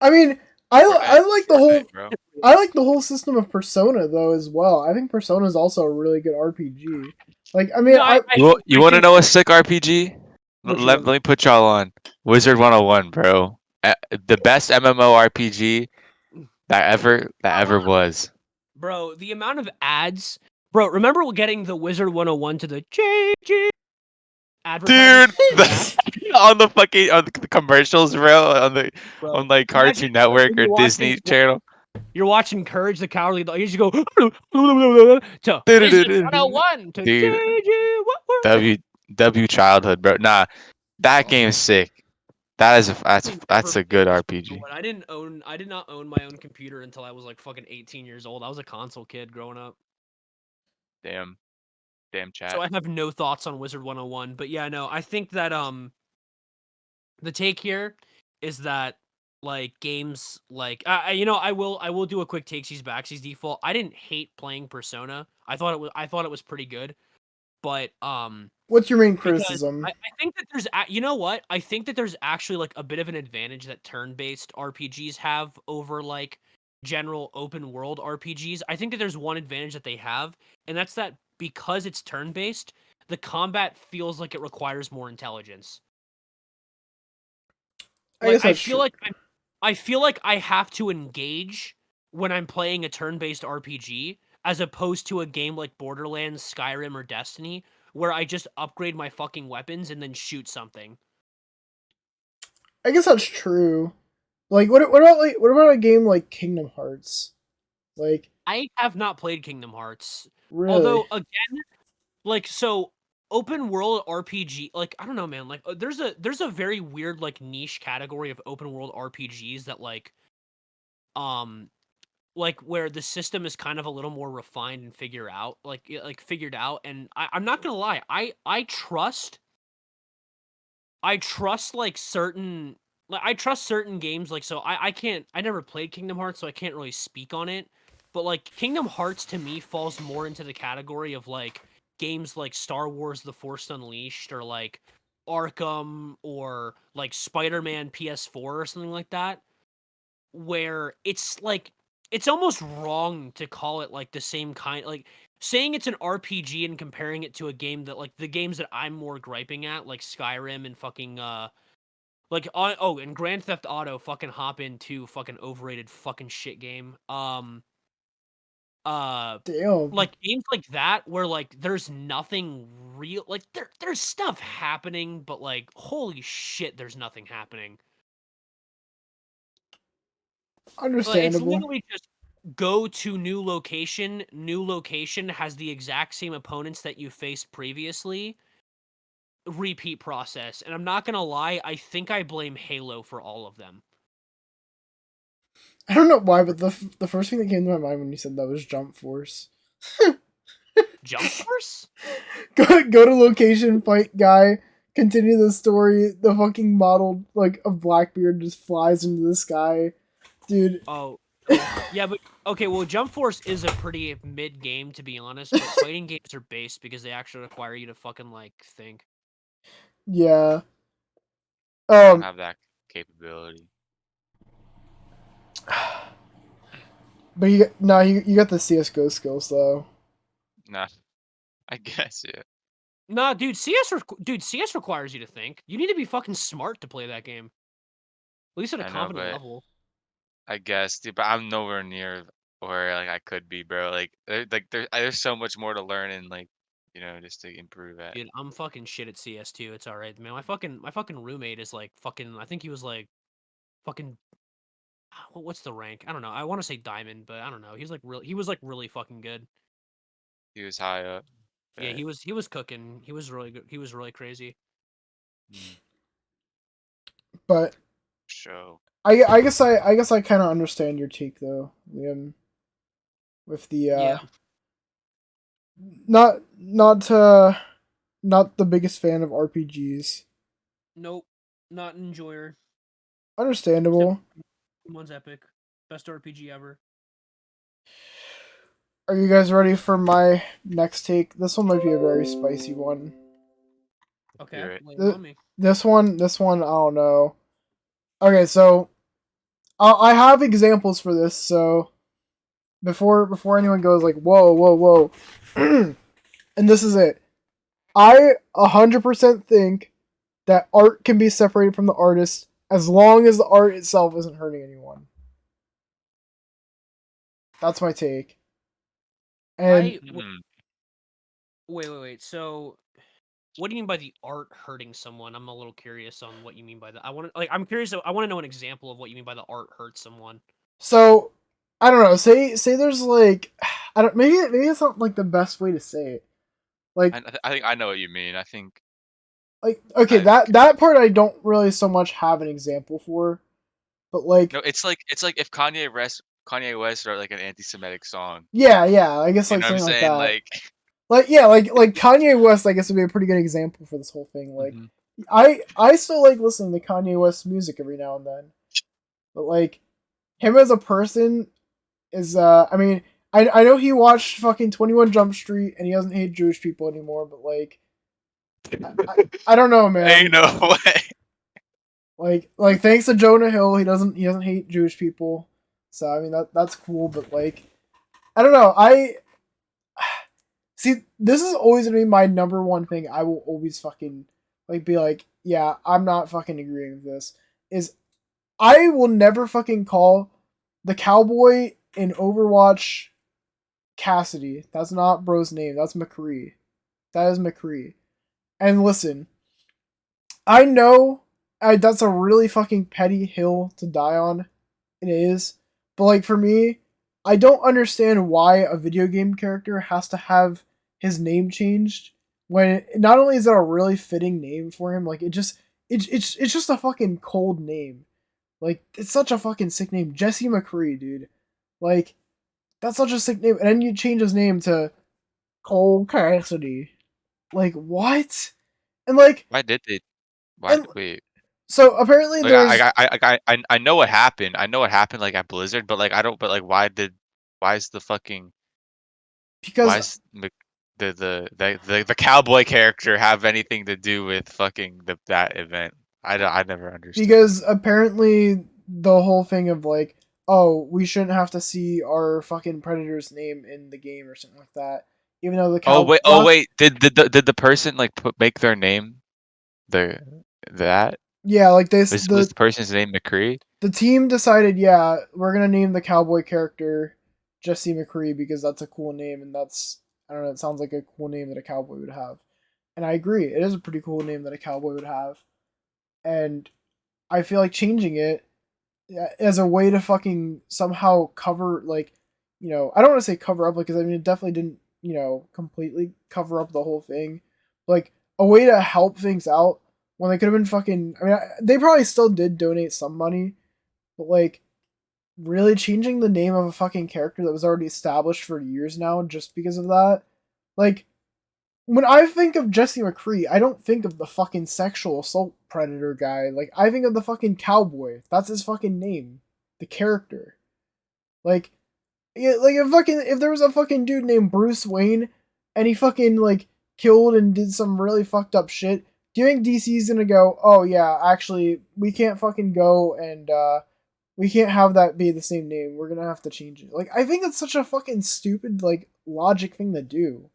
I mean, I like the whole bro. I like the whole system of Persona though as well. I think Persona is also a really good RPG. Like, I mean, No, You want to know a sick RPG? Which Let one? me put y'all on Wizard 101, bro. The best MMORPG that ever was. bro, the amount of ads. Bro, remember getting the Wizard 101 to the JG advertisement? Dude, on the commercials, bro, Bro, on like imagine Cartoon Network when or you're watching, Disney Channel. you're watching Courage the Cowardly Dog. You just go to Wizard 101 to Dude, JG. W childhood, bro. Nah, that Oh, game's sick. That's never a good played this RPG. before. I did not own my own computer until I was like fucking 18 years old. I was a console kid growing up. Damn chat. So I have no thoughts on Wizard 101, but yeah, no, I think that the take here is that like games like I will do a quick takesies backsies default. I didn't hate playing Persona. I thought it was pretty good, but what's your main because criticism? I think that there's you know what? I think that there's actually like a bit of an advantage that turn-based RPGs have over like general open world RPGs. I think that there's one advantage that they have, and that's that because it's turn-based, the combat feels like it requires more intelligence. I Like guess that's true. I feel like I have to engage when I'm playing a turn-based RPG as opposed to a game like Borderlands, Skyrim, or Destiny where I just upgrade my fucking weapons and then shoot something. I guess that's true. Like what about a game like Kingdom Hearts? Like I have not played Kingdom Hearts. really? Although again, like so open world RPG, like I don't know, man. Like there's a very weird like niche category of open world RPGs that um like where the system is kind of a little more refined and figured out. And I'm not gonna lie, I trust like certain I trust certain games, like so I never played Kingdom Hearts, so I can't really speak on it. But like Kingdom Hearts to me falls more into the category of like games like Star Wars The Force Unleashed or like Arkham or like Spider-Man PS4 or something like that, where it's like it's almost wrong to call it like the same kind, like saying it's an RPG and comparing it to a game that like the games that I'm more griping at, like Skyrim and fucking and Grand Theft Auto, fucking hop into fucking overrated fucking shit game. Damn. Like games like that where like there's nothing real, like there's stuff happening, but like holy shit, there's nothing happening. It's Understandable. literally just go to new location. New location has the exact same opponents that you faced previously. Repeat process. And I'm not gonna lie, I think I blame Halo for all of them. I don't know why, but the first thing that came to my mind when you said that was Jump Force. Jump Force? Go to location, fight guy, continue the story. The fucking model like of Blackbeard just flies into the sky, dude. Oh, yeah, but okay. Well, Jump Force is a pretty mid game, to be honest. But fighting games are based because they actually require you to fucking like think. Yeah. I don't Um. have that capability. But you got the CS:GO skills though. Nah, I guess yeah. Nah, dude, CS requires you to think. You need to be fucking smart to play that game. At least at a I know, competent but level. I guess, dude. But I'm nowhere near where like I could be, bro. There's so much more to learn and like, just to improve at. Dude, I'm fucking shit at CS too. It's all right, man. My fucking roommate is like fucking. I think he was like fucking. What's the rank? I don't know. I want to say diamond, but I don't know. He's like real. He was like really fucking good. He was high up. Yeah, But, he was cooking. He was really good. He was really crazy. mm, But show. I guess I kind of understand your take though, Liam, with the Yeah. not not the biggest fan of RPGs. Nope. Not an enjoyer. Understandable. One's epic. Best RPG ever. Are you guys ready for my next take? This one might be a very spicy one. Okay, You're it. lay it on me. This one, I don't know. Okay, so I have examples for this. So before anyone goes like, whoa, and this is it. I 100% think that art can be separated from the artist as long as the art itself isn't hurting anyone. That's my take. And Wait. So, what do you mean by the art hurting someone? I'm a little curious on what you mean by that. I'm curious. I want to know an example of what you mean by the art hurts someone. so I don't know. Say there's like I don't maybe it's not like the best way to say it. Like I think I know what you mean. I think okay, I that part I don't really so much have an example for, but like no. It's like if Kanye West wrote like an anti-Semitic song. yeah, I guess You like know what I'm something like saying? that. Like, Like yeah, like Kanye West I guess would be a pretty good example for this whole thing. Like mhm. I still like listening to Kanye West music every now and then. But like him as a person is I mean I know he watched fucking 21 Jump Street and he doesn't hate Jewish people anymore, but like I don't know, Ain't man. no way. Like thanks to Jonah Hill, he doesn't hate Jewish people. So I mean that's cool, but like I don't know. I see this is always gonna be my number one thing. I will always fucking like be like, yeah, I'm not fucking agreeing with this. Is I will never fucking call the cowboy in Overwatch Cassidy. That's not bro's name. That's McCree. That is McCree. And listen, I know that's a really fucking petty hill to die on. It is. But like for me, I don't understand why a video game character has to have his name changed when not only is it a really fitting name for him, like it's just a fucking cold name. Like it's such a fucking sick name, Jesse McCree, dude. Like that's such a sick name, and then you change his name to Cole Cassidy. Like what? And like Why did they? Why? and Wait. so apparently Like there's I know what happened. I know what happened like at Blizzard, but like I don't. But like why is the fucking why because is the cowboy character have anything to do with fucking that event? I never understood that. because apparently the whole thing of like, oh, we shouldn't have to see our fucking predator's name in the game or something like that. Even though the Oh wait, did the person like make their name the that yeah, like this was the person's name McCree? the team decided, yeah, we're gonna name the cowboy character Jesse McCree because that's a cool name, and that's I don't know, it sounds like a cool name that a cowboy would have. And I agree, it is a pretty cool name that a cowboy would have. And I feel like changing it as a way to fucking somehow cover like, I don't want to say cover up because I mean it definitely didn't, completely cover up the whole thing. Like a way to help things out when they could have been fucking. I mean, they probably still did donate some money, but like really changing the name of a fucking character that was already established for years now just because of that. Like when I think of Jesse McCree, I don't think of the fucking sexual assault predator guy. Like I think of the fucking cowboy. That's his fucking name. The character. Like yeah, like if there was a fucking dude named Bruce Wayne and he fucking like killed and did some really fucked up shit, do you think DC's gonna go, oh yeah, actually we can't fucking go and we can't have that be the same name. We're gonna have to change it. Like I think it's such a fucking stupid like logic thing to do.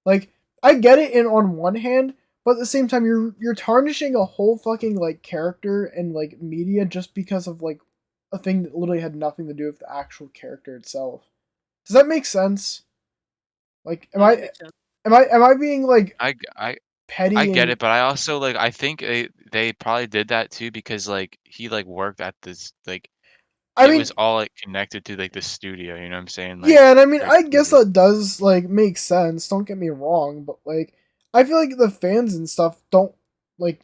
Like I get it in on one hand, but at the same time you're tarnishing a whole fucking like character and like media just because of like a thing that literally had nothing to do with the actual character itself. Does that make sense? Like am I being like I petty get and it, but I also like I think they probably did that too because like he like worked at this like I it mean was all like connected to like the studio, you know what I'm saying? Like yeah, and I mean for I guess Blizzard. that does like make sense, don't get me wrong, but like I feel like the fans and stuff don't like,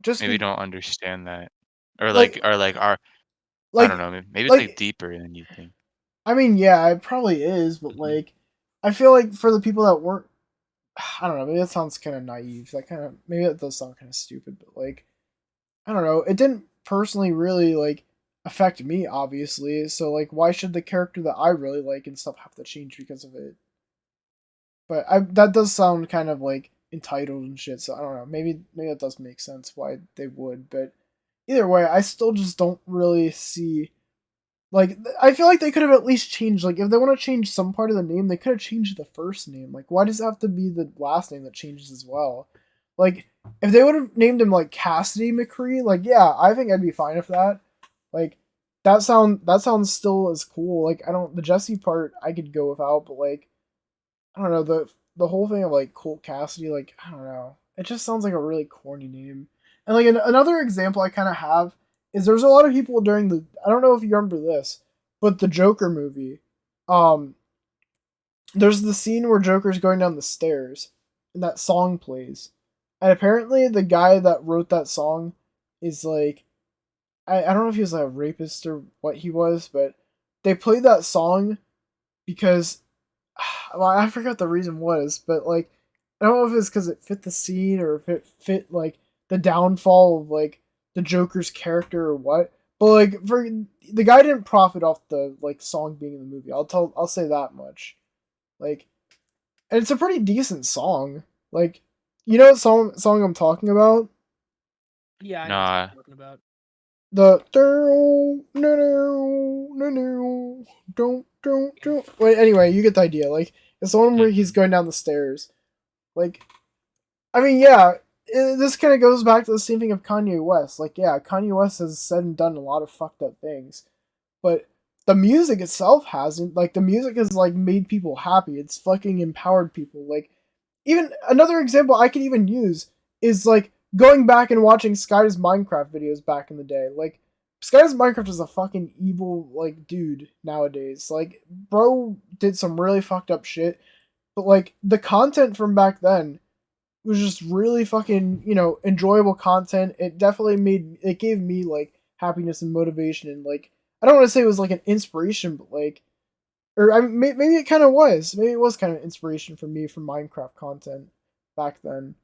just Maybe be don't understand that. like Or like are I don't like know, maybe it's like like deeper than you think. I mean, yeah, it probably is, but Mhm. like, I feel like for the people that weren't, I don't know, maybe that sounds kind of naive. That kind of maybe that does sound kind of stupid, but like, I don't know. It didn't personally really like affect me, obviously. So like, why should the character that I really like and stuff have to change because of it? But that does sound kind of like entitled and shit. So I don't know. Maybe that does make sense why they would. But either way, I still just don't really see. Like, I feel like they could have at least changed, like, if they want to change some part of the name, they could have changed the first name. Like, why does it have to be the last name that changes as well? Like, if they would have named him, like, Cassidy McCree, like, yeah, I think I'd be fine with that. Like, that sounds still as cool. Like, the Jesse part I could go without, but, like, I don't know, the whole thing of, like, Colt Cassidy, like, I don't know. It just sounds like a really corny name. And, like, another example I kind of have is there's a lot of people during the I don't know if you remember this, but the Joker movie, um, there's the scene where Joker's going down the stairs, and that song plays, and apparently the guy that wrote that song is like I don't know if he was like a rapist or what he was, but they played that song because well, I forgot the reason was, but like I don't know if it's because it fit the scene or if it fit like the downfall of like the Joker's character or what. But like for the guy didn't profit off the like song being in the movie. I'll say that much. Like, and it's a pretty decent song. Like, you know what song I'm talking about? Yeah, I know what Nah. you're talking about. The no don't. Wait, anyway, you get the idea. Like, it's the one where he's Mhm. going down the stairs. Like, I mean, yeah, this kind of goes back to the same thing of Kanye West. Like, yeah, Kanye West has said and done a lot of fucked up things, but the music itself hasn't. Like, the music has like made people happy. It's fucking empowered people. Like, even another example I could even use is like going back and watching Sky's Minecraft videos back in the day, like Sky's Minecraft is a fucking evil like dude nowadays. Like bro did some really fucked up shit, but like the content from back then was just really fucking, enjoyable content. It definitely gave me like happiness and motivation, and like I don't want to say it was like an inspiration, but like, or maybe it kind of was. Maybe it was kind of inspiration for me for Minecraft content back then.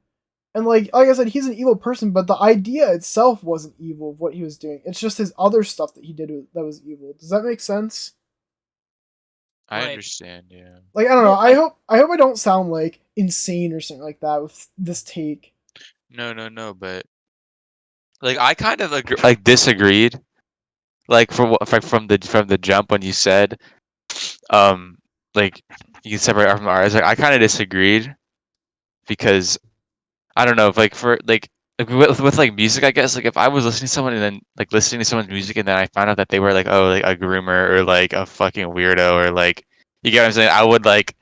And like I said, he's an evil person, but the idea itself wasn't evil of what he was doing. It's just his other stuff that he did that was evil. Does that make sense? I Right. understand. Yeah. Like I don't know. Well, I hope I don't sound like insane or something like that with this take. No, but like I kind of like disagreed. Like from the jump when you said, um, like you can separate art from art. Like I kind of disagreed because I don't know if like for like with like music, I guess like if I was listening to someone and then like listening to someone's music and then I found out that they were like like a groomer or like a fucking weirdo or like you get what I'm saying, I would like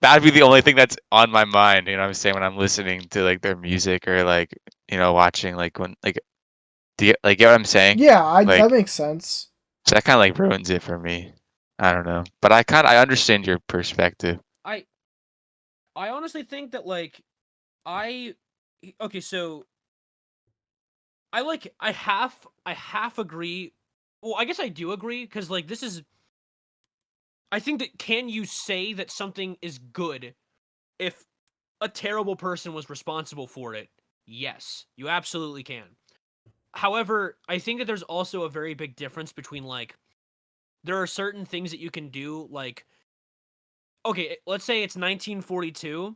that'd be the only thing that's on my mind. You know what I'm saying when I'm listening to like their music or like watching like when like do you like get what I'm saying? Yeah, that Like makes sense. so that kind of like ruins it for me. I don't know, but I understand your perspective. I honestly think that like I okay, so I half agree. Well, I guess I do agree because like this is. I think that can you say that something is good if a terrible person was responsible for it? Yes, you absolutely can. However, I think that there's also a very big difference between like there are certain things that you can do like okay, let's say it's 1942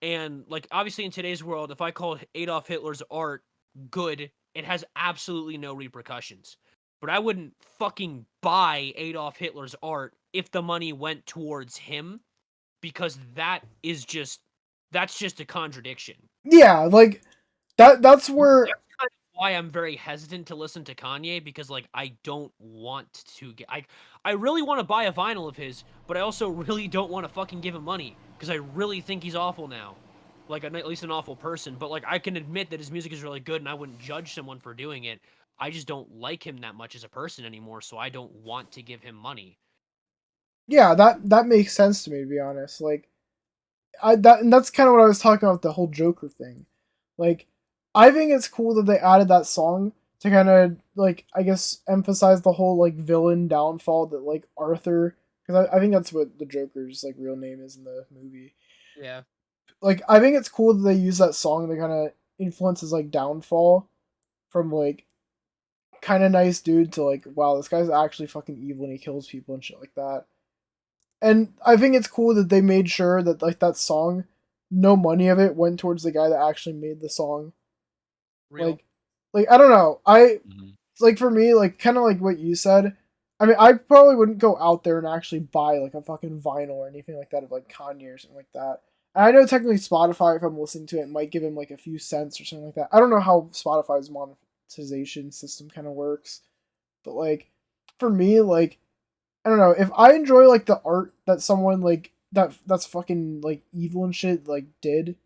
and like obviously in today's world if I call Adolf Hitler's art good, it has absolutely no repercussions. But I wouldn't fucking buy Adolf Hitler's art if the money went towards him because that's just a contradiction. Yeah, like that's where That's kind of why I'm very hesitant to listen to Kanye because like I don't want to get I really want to buy a vinyl of his, but I also really don't want to fucking give him money because I really think he's awful now. Like at least an awful person, but like I can admit that his music is really good and I wouldn't judge someone for doing it. I just don't like him that much as a person anymore, so I don't want to give him money. yeah, that makes sense to me, to be honest. Like and that's kind of what I was talking about with the whole Joker thing. Like I think it's cool that they added that song to kind of like I guess emphasize the whole like villain downfall that like Arthur, because I think that's what the Joker's like real name is in the movie. Yeah. Like I think it's cool that they use that song to kind of influence his like downfall from like kind of nice dude to like wow, this guy's actually fucking evil and he kills people and shit like that. And I think it's cool that they made sure that like that song, no money of it went towards the guy that actually made the song. Real. Like I don't know. Mhm. Like for me, like kind of like what you said. I mean, I probably wouldn't go out there and actually buy like a fucking vinyl or anything like that of like Kanye or something like that. And I know technically Spotify, if I'm listening to it, might give him like a few cents or something like that. I don't know how Spotify's monetization system kind of works, but like for me, like I don't know, if I enjoy like the art that someone like that's fucking like evil and shit like did,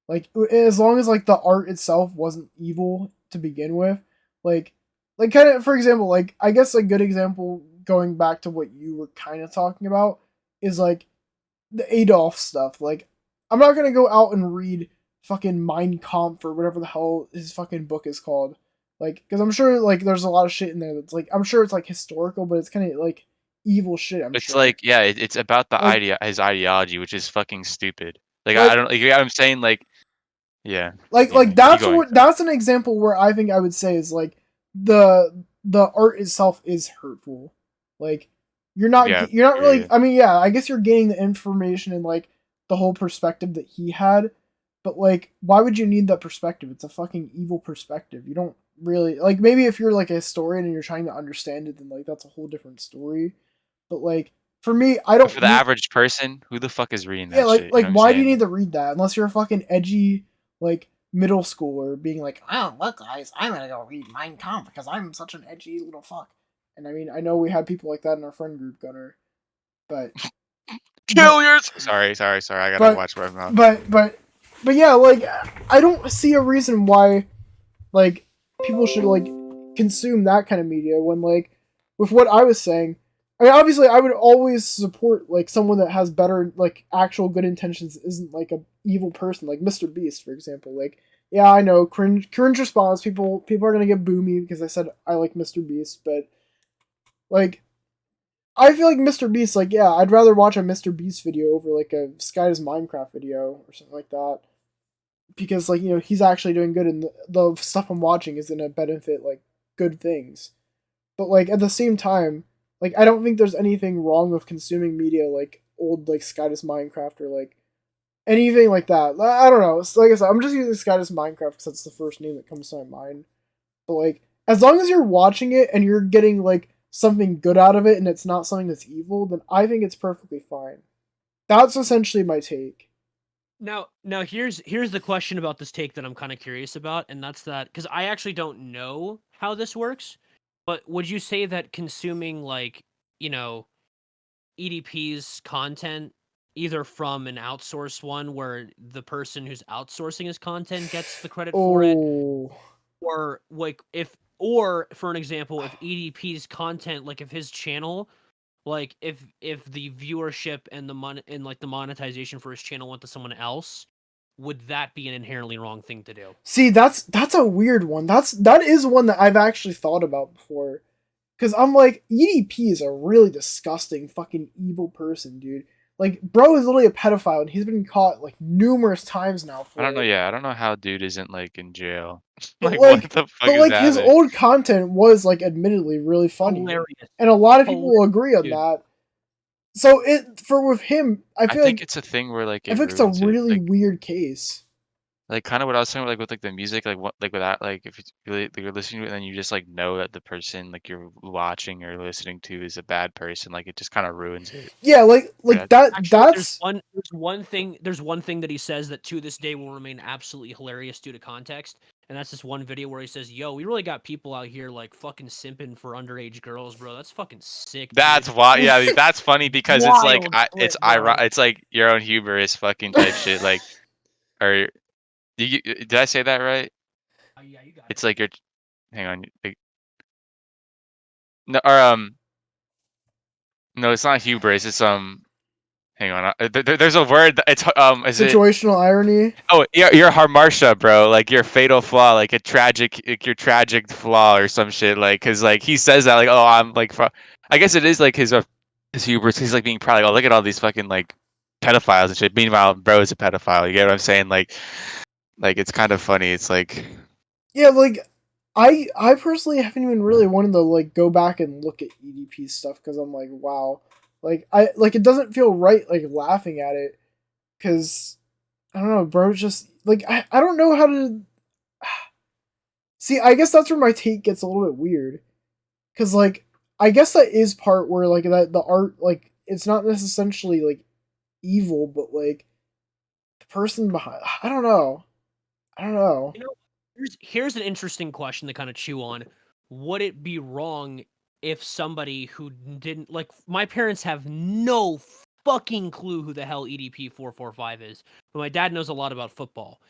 like as long as like the art itself wasn't evil to begin with, like kind of for example, like I guess a good example going back to what you were kind of talking about is like the Adolf stuff. Like I'm not gonna go out and read fucking Mein Kampf or whatever the hell his fucking book is called. Like, because I'm sure like there's a lot of shit in there that's like I'm sure it's like historical, but it's kind of like evil shit. I'm It's sure. like yeah, it's about the Like his ideology, which is fucking stupid. Like I like don't like you know what I'm saying like yeah. like Anyway, keep that's going. what that's an example where I think I would say is like the art itself is hurtful. Like Yeah, you're not yeah, really. yeah. I mean, yeah, I guess you're gaining the information and like the whole perspective that he had, but like, why would you need that perspective? It's a fucking evil perspective. You don't really like. Maybe if you're like a historian and you're trying to understand it, then like that's a whole different story. But like for me, I But for don't the need. average person, who the fuck is reading Yeah, that shit? You know what I'm why do you saying? need to read that unless you're a fucking edgy like middle schooler being like, oh look guys, I'm gonna go read Mein Kampf because I'm such an edgy little fuck. And I mean, I know we had people like that in our friend group, Gunnar, but Kill yours. Sorry. I gotta but watch my mouth. but but yeah, like I don't see a reason why like people should like consume that kind of media when like with what I was saying. I mean, obviously, I would always support like someone that has better like actual good intentions. Isn't like a evil person, like Mr. Beast, for example. Like, yeah, I know cringe response. People are gonna get boomy because I said I like Mr. Beast, but like I feel like Mr. Beast, like, yeah, I'd rather watch a Mr. Beast video over like a Sky Does Minecraft video or something like that. Because like, you know, he's actually doing good and the stuff I'm watching is gonna benefit like good things. But like at the same time, like I don't think there's anything wrong with consuming media like old like Sky Does Minecraft or like anything like that. I don't know. It's, like I said, I'm just using Sky Does Minecraft because that's the first name that comes to my mind. But like, as long as you're watching it and you're getting like something good out of it and it's not something that's evil, then I think it's perfectly fine. That's essentially my take. Now here's the question about this take that I'm kind of curious about, and that's that because I actually don't know how this works. But would you say that consuming like, you know, EDP's content either from an outsourced one where the person who's outsourcing his content gets the credit for it, Oh, or like if, or for an example, if EDP's content, like if his channel, like if the viewership and the the monetization for his channel went to someone else, would that be an inherently wrong thing to do? see, that's a weird one. That is one that I've actually thought about before. Cause I'm like, EDP is a really disgusting fucking evil person, dude. Like, bro is literally a pedophile, and he's been caught like numerous times now I don't for know. it. Yeah, I don't know how dude isn't like in jail. But Like, what the fuck is his happening? old content was like admittedly really funny, Hilarious. and a lot of people will Hilarious, agree on dude. that. So it for with him, I think it's a thing where like I it feel like it's a ruins it. really weird case. Like kind of what I was saying, like with like the music, like what, like with that, like if it's really like, you're listening to it, and then you just like know that the person like you're watching or listening to is a bad person, like it just kind of ruins it. Yeah, like Yeah, that. Actually, That's there's one thing that he says that to this day will remain absolutely hilarious due to context, and that's this one video where he says, "Yo, we really got people out here like fucking simping for underage girls, bro. That's fucking sick, that's dude." why. Yeah, that's funny because it's like Wild it's shit, bro. it's like your own hubris, fucking type shit. Like, or did I say that right? Oh, yeah, you got it. It's like you're. Hang on. Like, no, or no, it's not hubris. It's hang on. There's a word. It's is it? situational irony. Oh, you're Harsha, bro. Like your fatal flaw, like a tragic, like your tragic flaw or some shit. Like, cause like he says that, like, oh, I'm like, I guess it is like his hubris. He's like being proud. Like, oh, look at all these fucking like pedophiles and shit. Meanwhile, bro is a pedophile. You get what I'm saying? Like it's kind of funny. It's like, Yeah, like I personally haven't even really wanted to like go back and look at EDP stuff because I'm like, wow, like I like it doesn't feel right like laughing at it because I don't know, bro. Just like I don't know how to see. I guess that's where my take gets a little bit weird because like I guess that is part where like that the art like it's not necessarily like evil, but like the person behind. I don't know. I don't know. You know, here's an interesting question to kind of chew on. Would it be wrong if somebody who didn't like my parents have no fucking clue who the hell EDP 445 is, but my dad knows a lot about football.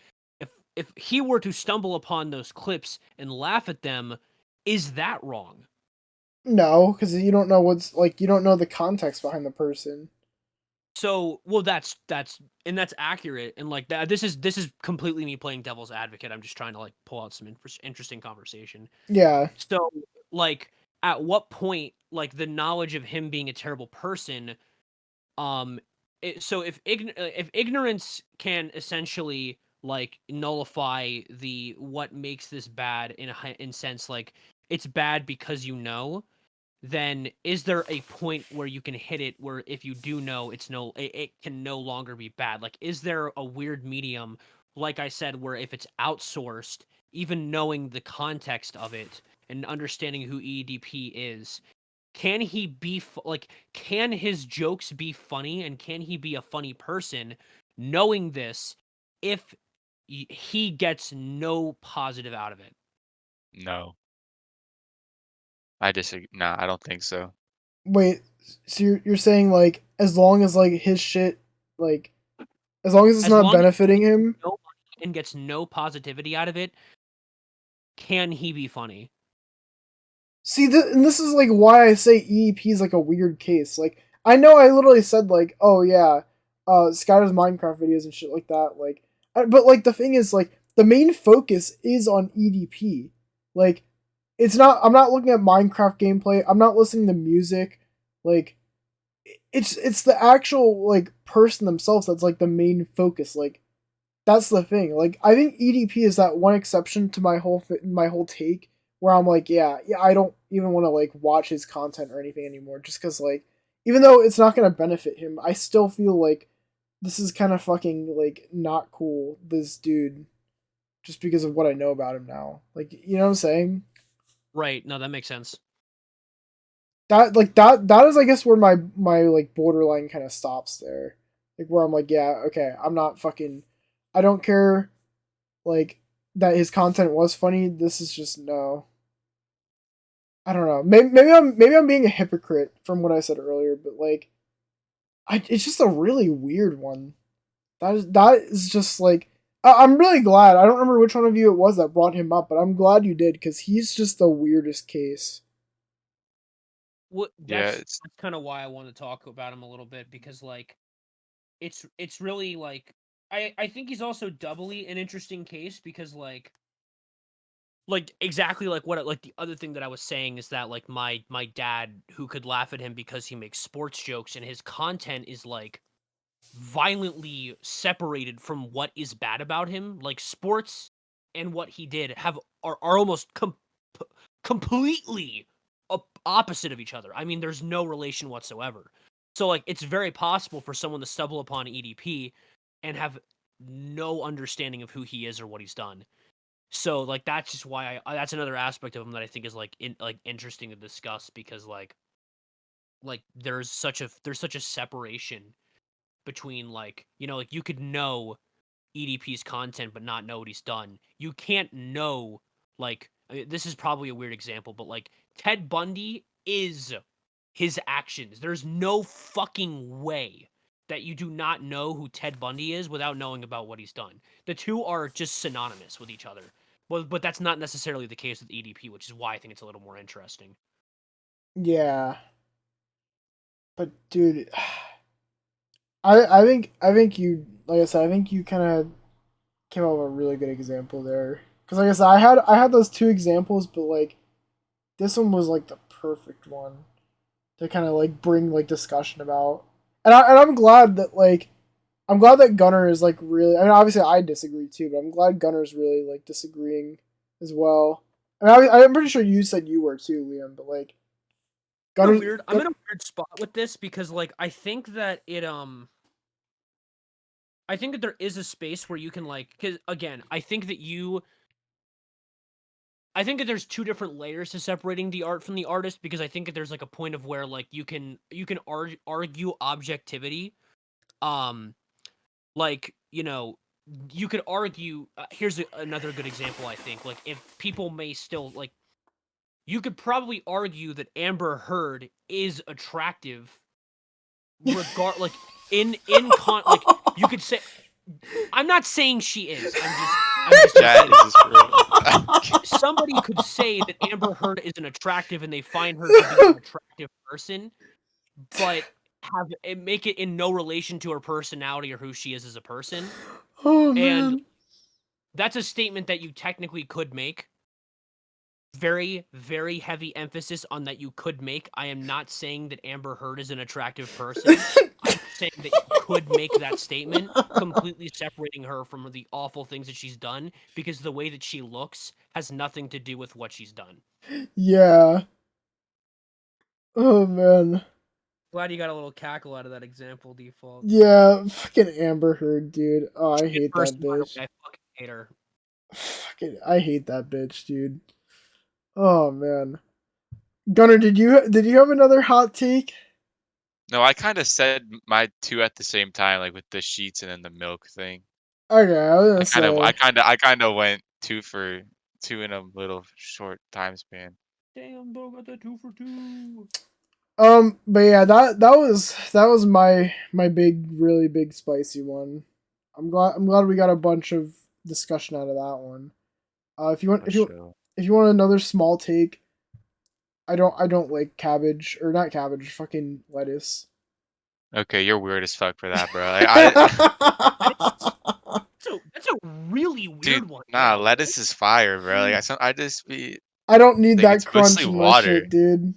If he were to stumble upon those clips and laugh at them, is that wrong? No, because you don't know what's like you don't know the context behind the person. So, well, that's accurate, and like that. This is completely me playing devil's advocate. I'm just trying to like pull out some interesting conversation. Yeah. So, like, at what point, like, the knowledge of him being a terrible person, so if ignorance can essentially like nullify the what makes this bad in sense like it's bad because you know, then is there a point where you can hit it where if you do know it can no longer be bad? Like, is there a weird medium, like I said, where if it's outsourced, even knowing the context of it and understanding who EDP is, can he be like, can his jokes be funny and can he be a funny person knowing this if he gets no positive out of it? no, I disagree. Nah, I don't think so. Wait, so you're saying like as long as like his shit like As long as it's As not long as benefiting him. no money and gets no positivity out of it, can he be funny? See, and this is like why I say EDP is like a weird case. Like, I know I literally said like, oh yeah, Skylar's Minecraft videos and shit like that. Like, but like the thing is like the main focus is on EDP. Like, it's not. I'm not looking at Minecraft gameplay. I'm not listening to music. Like, it's the actual like person themselves that's like the main focus. Like, that's the thing. Like, I think EDP is that one exception to my whole take where I'm like, yeah, I don't even want to like watch his content or anything anymore, just because like, even though it's not gonna benefit him, I still feel like this is kind of fucking like not cool. This dude, just because of what I know about him now. Like, you know what I'm saying? Right. No, that makes sense. That is I guess where my like borderline kind of stops there. Like where I'm like, yeah, okay, I'm not fucking I don't care like that his content was funny. This is just no. I don't know. Maybe I'm being a hypocrite from what I said earlier, but like it's just a really weird one. That is just like I'm really glad. I don't remember which one of you it was that brought him up, but I'm glad you did because he's just the weirdest case. Yeah, That's kind of why I want to talk about him a little bit, because like it's really like I think he's also doubly an interesting case because like exactly like what like the other thing that I was saying is that like my dad, who could laugh at him because he makes sports jokes and his content is like violently separated from what is bad about him. Like sports and what he did are almost completely opposite of each other. I mean, there's no relation whatsoever. So like it's very possible for someone to stumble upon EDP and have no understanding of who he is or what he's done. So like that's just why that's another aspect of him that I think is like interesting to discuss, because like there's such a separation between, like, you know, like you could know EDP's content but not know what he's done. You can't know, like, I mean, this is probably a weird example, but like Ted Bundy is his actions. There's no fucking way that you do not know who Ted Bundy is without knowing about what he's done. The two are just synonymous with each other. But that's not necessarily the case with EDP, which is why I think it's a little more interesting. Yeah, but dude, I think you like I said I think you kind of came up with a really good example there. Because like I said, I had those two examples, but like this one was like the perfect one to kind of like bring like discussion about. And I'm glad that like I'm glad that Gunnar is like really. I mean, obviously I disagree too, but I'm glad Gunnar's really like disagreeing as well. I mean, I'm pretty sure you said you were too, Liam, but like Gunnar. I'm in a weird spot with this because like I think that I think that there is a space where you can like, because again, I think that there's two different layers to separating the art from the artist, because I think that there's like a point of where like you can argue objectivity, um like, you know, you could argue, here's another good example. I think like if people may still like, you could probably argue that Amber Heard is attractive like like you could say, I'm not saying she is. I'm just chat saying is just real. somebody could say that Amber Heard isn't attractive and they find her to be an attractive person, but make it in no relation to her personality or who she is as a person. Oh And man. that's a statement that you technically could make. Very, very heavy emphasis on that you could make. I am not saying that Amber Heard is an attractive person. I'm saying that you could make that statement, completely separating her from the awful things that she's done, because the way that she looks has nothing to do with what she's done. Yeah. Oh man. Glad you got a little cackle out of that example, Default. Yeah, fucking Amber Heard, dude. Oh, I Shit hate that person, by the bitch. way, I fucking hate her. Fucking, I hate that bitch, dude. Oh man. Gunnar, did you have another hot take? No, I kind of said my two at the same time, like with the sheets and then the milk thing. Okay, I was gonna I kind of, I say. kind of, I kind of went two for two in a little short time span. Damn, bro, got that 2 for 2. But yeah, that was my big, really big spicy one. I'm glad we got a bunch of discussion out of that one. If you want For sure. if you want another small take, I don't like cabbage or not cabbage, fucking lettuce. Okay, you're weird as fuck for that, bro. I That's a really dude, weird one. nah, Bro. lettuce is fire, bro. Like I just be I don't need like that it's crunch mostly in my water. shit, dude.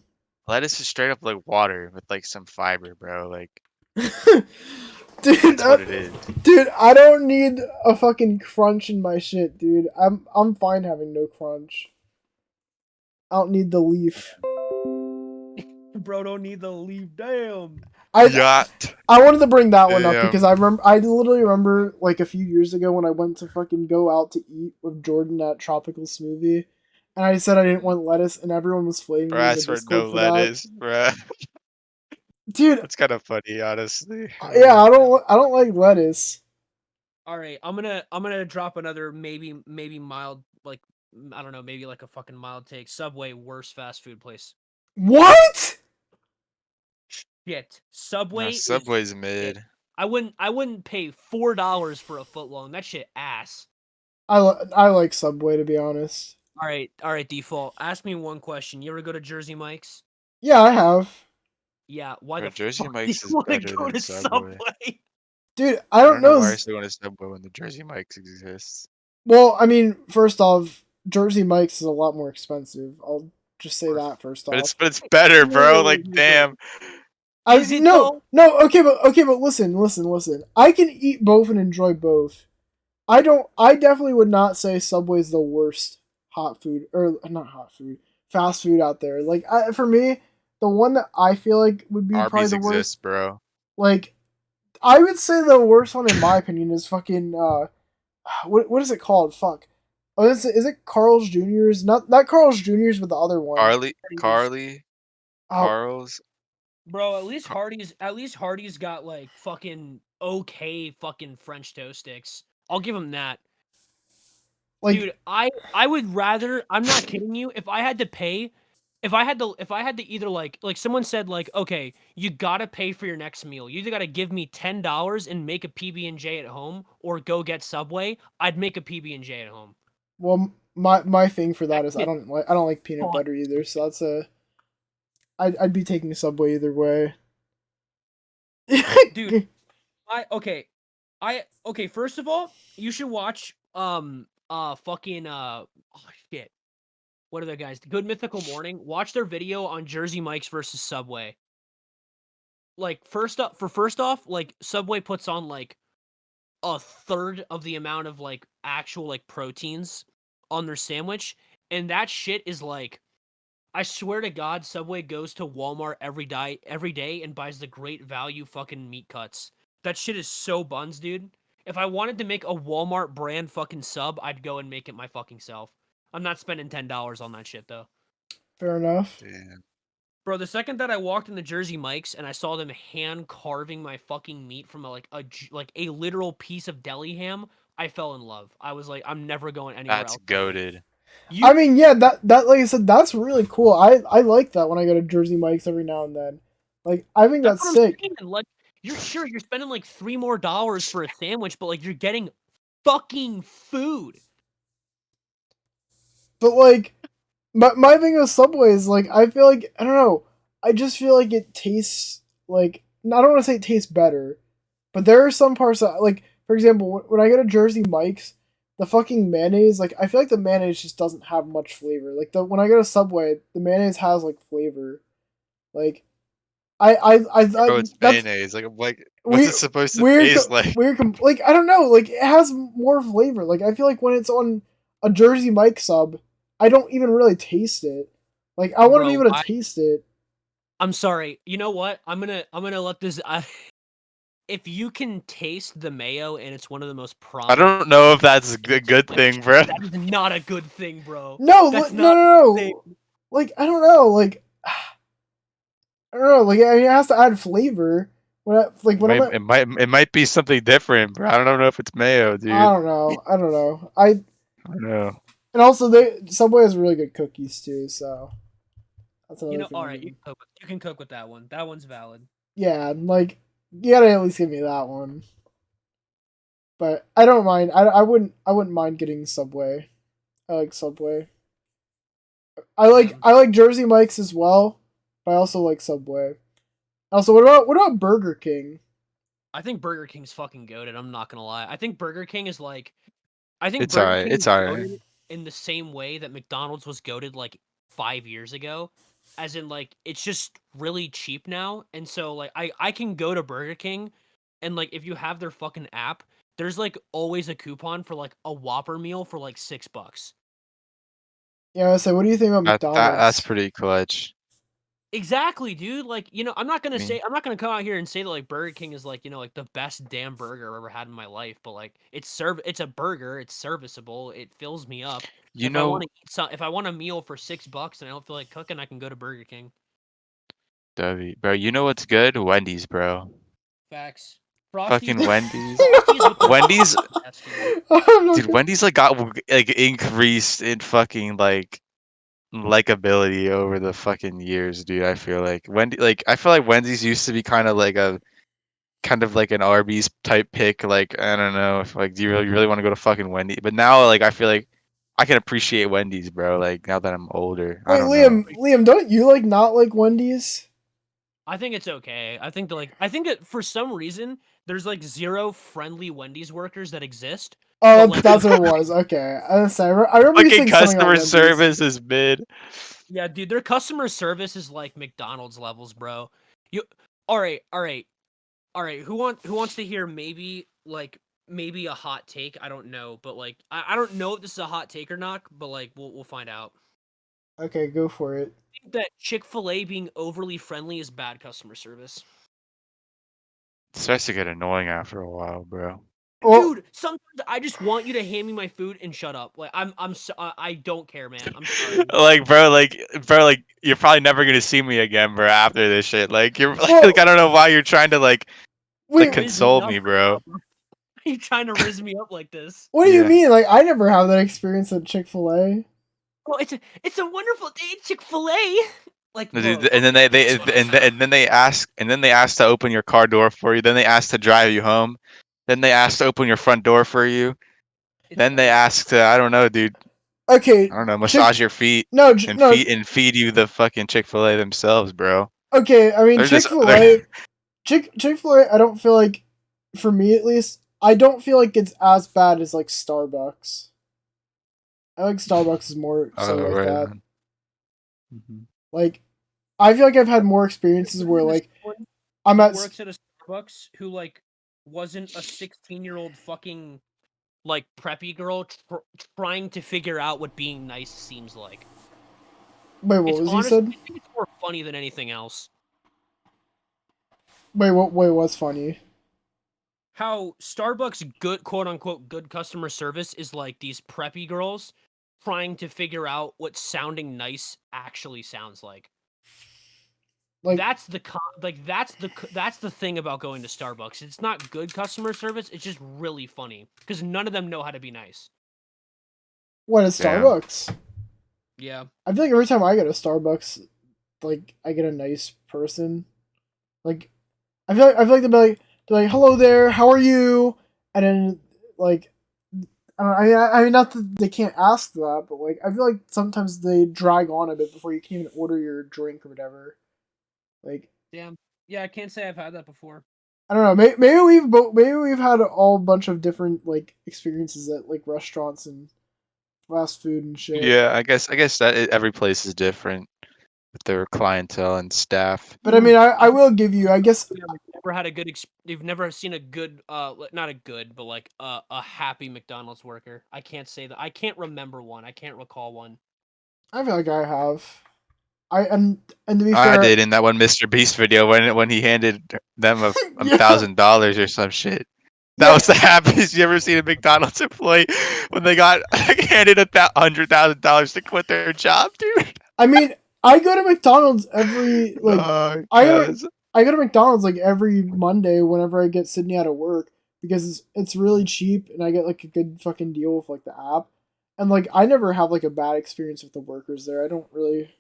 Lettuce is straight up like water with like some fiber, bro. Like Dude, that's what it is. dude, I don't need a fucking crunch in my shit, dude. I'm fine having no crunch. I don't need the leaf. Bro, don't need the leaf. Damn. I Yacht. I wanted to bring that one up Damn. because I literally remember like a few years ago when I went to fucking go out to eat with Jordan at Tropical Smoothie, and I said I didn't want lettuce, and everyone was flaming Bro, me in I the swear Discord no for that. lettuce, bro. Dude, That's kind of funny, honestly. yeah, I don't like lettuce. All right, I'm gonna drop another maybe mild, like, I don't know, maybe like a fucking mild take. Subway, worst fast food place. What? Shit, No, Subway is Subway's shit. mid. I wouldn't pay $4 for a foot long. That shit ass. I like Subway, to be honest. All right, default. Ask me one question. You ever go to Jersey Mike's? Yeah, I have. Yeah. Why Bro, the Jersey fuck do you Mike's is want to better go than to Subway. Subway? Dude, I I don't don't know know. why I still want to Subway when the Jersey Mike's exists. Well, I mean, first off, Jersey Mike's is a lot more expensive. I'll just say that first But off. it's better, bro. Wait, Like wait, wait. damn. Is it though? No, okay, but listen. I can eat both and enjoy both. I definitely would not say Subway's the worst hot food or not hot food, fast food out there. Like for me, the one that I feel like would be probably Arby's the exists, worst, bro. like I would say the worst one in my opinion is fucking what is it called? Fuck. Oh, is it Carl's Jr.'s? Not Carl's Jr.'s, but the other one. Carl's. Bro, at least Hardy's got like fucking okay fucking French toast sticks. I'll give him that. Like, Dude, I would rather, I'm not kidding you, if I had to pay, if I had to either like someone said like, okay, you gotta pay for your next meal. You either gotta give me $10 and make a PB&J at home or go get Subway, I'd make a PB&J at home. well, my thing for that is I don't like peanut butter either, so that's I'd be taking Subway either way. Dude, okay, first of all, you should watch fucking oh shit. What are the guys? Good Mythical Morning. Watch their video on Jersey Mike's versus Subway. Like first off, like Subway puts on like a third of the amount of like actual like proteins on their sandwich, and that shit is like, I swear to God, Subway goes to Walmart every day and buys the great value fucking meat cuts. That shit is so buns, dude. If I wanted to make a Walmart brand fucking sub, I'd go and make it my fucking self. I'm not spending $10 on that shit though. Fair enough. Damn. Bro, the second that I walked in the Jersey Mike's and I saw them hand carving my fucking meat from a literal piece of deli ham, I fell in love. I was like, I'm never going anywhere That's else. goated. You, I mean, yeah, that like I said, that's really cool. I like that when I go to Jersey Mike's every now and then. Like, I think that's what sick. I'm saying. Like, you're spending like $3 more for a sandwich, but like you're getting fucking food. But like, my thing with Subway is like I feel like I don't know. I just feel like it tastes like I don't want to say it tastes better, but there are some parts that like for example when I go to Jersey Mike's, the fucking mayonnaise like I feel like the mayonnaise just doesn't have much flavor. Like the when I go to Subway, the mayonnaise has like flavor. Like Bro, it's that's mayonnaise. Like what's weird it supposed to weird taste like? like I don't know like it has more flavor. Like I feel like when it's on a Jersey Mike sub, I don't even really taste it. Like I want to be able to taste it. I'm sorry. You know what? I'm gonna let this. If you can taste the mayo and it's one of the most I prominent, don't know if that's a good thing, bro. that is not a good thing, bro. No, That's no. Like I don't know. Like I don't know. Like I mean, it has to add flavor. It might be something different, bro. I don't know if it's mayo, dude. I don't know. I don't know. And also, Subway has really good cookies too. So that's another thing. All right, you can cook with that one. That one's valid. Yeah, like you gotta at least give me that one. But I don't mind. I wouldn't mind getting Subway. I like Subway. I like Jersey Mike's as well, but I also like Subway. Also, what about Burger King? I think Burger King's fucking goated. I'm not gonna lie. I think Burger King is like, I think It's Burger alright. King It's is alright. goated in the same way that McDonald's was goated like 5 years ago, as in like it's just really cheap now, and so like I can go to Burger King, and like if you have their fucking app, there's like always a coupon for like a Whopper meal for like $6. Yeah, I say, what do you think about That's McDonald's? pretty clutch. Exactly, dude. Like, I'm not I gonna mean, say I'm not gonna come out here and say that like Burger King is like, like the best damn burger I've ever had in my life, but like it's a burger, it's serviceable, it fills me up. you know, If I want a meal for $6 and I don't feel like cooking, I can go to Burger King. Dovey, bro. You know what's good? Wendy's, bro. Facts. Fucking Frosties Wendy's. Frosties with the Wendy's, best, dude. I'm not dude. gonna- Wendy's like got like increased in fucking like likability over the fucking years, dude. I feel like I feel like Wendy's used to be kind of like an Arby's type pick. Like I don't know if like do you really want to go to fucking Wendy's? But now like I feel like I can appreciate Wendy's, bro. Like now that I'm older, I Wait, don't know. Liam, don't you like not like Wendy's? I think it's okay. I think that for some reason there's like zero friendly Wendy's workers that exist. Oh, But like that's what it was. Okay, I remember you Fucking saying something about customer Wendy's. service is mid. yeah, dude, their customer service is like McDonald's levels, bro. You all right, all right, all right. Who wants to hear maybe a hot take? I don't know, but like I don't know if this is a hot take or not, but like we'll find out. Okay, go for it. I think that Chick-fil-A being overly friendly is bad customer service. It starts to get annoying after a while, bro. Well, Dude, sometimes I just want you to hand me my food and shut up. Like I don't care, man. I'm sorry. Like, you're probably never gonna see me again, bro. After this shit, like, you're well, like, I don't know why you're trying to like wait, Riz me console up me, right now, bro. bro. Are you trying to riz me up like this? what do you Yeah. mean? Like, I never have that experience at Chick-fil-A. Well, it's a wonderful day at Chick-fil-A. Like, No, bro, dude, and then they ask to open your car door for you. Then they ask to drive you home. Then they ask to open your front door for you. it's Then they like, ask to I don't know, dude. Okay, I don't know, Chick. massage your feet No, and no. feed you the fucking Chick-fil-A themselves, bro. Okay, I mean They're just Chick-fil-A. Chick-fil-A. I don't feel like, for me at least, I don't feel like it's as bad as like Starbucks. I like Starbucks is more so oh like right that. on. Mhm. Like, I feel like I've had more experiences where like I'm at works at a Starbucks who like wasn't a 16-year-old fucking like preppy girl trying to figure out what being nice seems like. wait, what It's was you honestly, said? I think it's more funny than anything else. Wait, what's funny? How Starbucks good quote unquote good customer service is like these preppy girls trying to figure out what sounding nice actually sounds like. Like, That's the thing about going to Starbucks. It's not good customer service. It's just really funny because none of them know how to be nice. what is Damn. Starbucks? Yeah. I feel like every time I go to Starbucks, like I get a nice person. Like, I feel like they're like, hello there, how are you? And then like, I mean, not that they can't ask that, but like, I feel like sometimes they drag on a bit before you can even order your drink or whatever. Like, Damn. Yeah, I can't say I've had that before. I don't know. Maybe we've had a whole bunch of different like experiences at like restaurants and fast food and shit. Yeah, I guess that every place is different with their clientele and staff. But I mean, I will give you. I guess Yeah, like, never had a good. You've never seen a good, not a good, but like a happy McDonald's worker. I can't say that. I can't remember one. I can't recall one. I feel like I have. And to be I fair, did in that one Mr. Beast video when he handed them a yeah, $1,000 or some shit. That yeah. was the happiest you ever seen a McDonald's employee when they got handed $100,000 to quit their job, dude. I mean, I go to McDonald's every like Oh, I go cuz. I go to McDonald's like every Monday whenever I get Sydney out of work because it's really cheap and I get like a good fucking deal with like the app. And like I never have like a bad experience with the workers there. I don't really,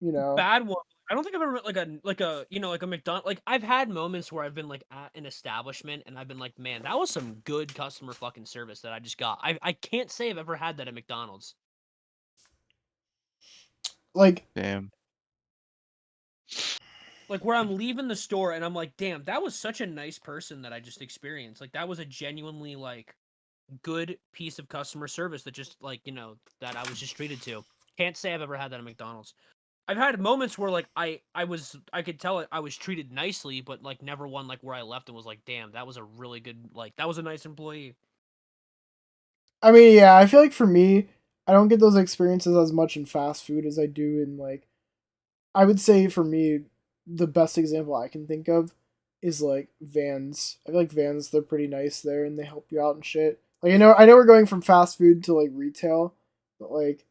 you know. Bad one. I don't think I've ever met like a McDonald's. Like I've had moments where I've been like at an establishment and I've been like, man, that was some good customer fucking service that I just got. I can't say I've ever had that at McDonald's. Like, Damn. Like where I'm leaving the store and I'm like, damn, that was such a nice person that I just experienced. Like that was a genuinely like good piece of customer service that just like, that I was just treated to. Can't say I've ever had that at McDonald's. I've had moments where like I could tell I was treated nicely, but like never one like where I left and was like, damn, that was a really good, like that was a nice employee. I mean, yeah, I feel like for me, I don't get those experiences as much in fast food as I do in like. I would say for me, the best example I can think of is like Vans. I feel like Vans, they're pretty nice there and they help you out and shit. Like I know we're going from fast food to like retail, but like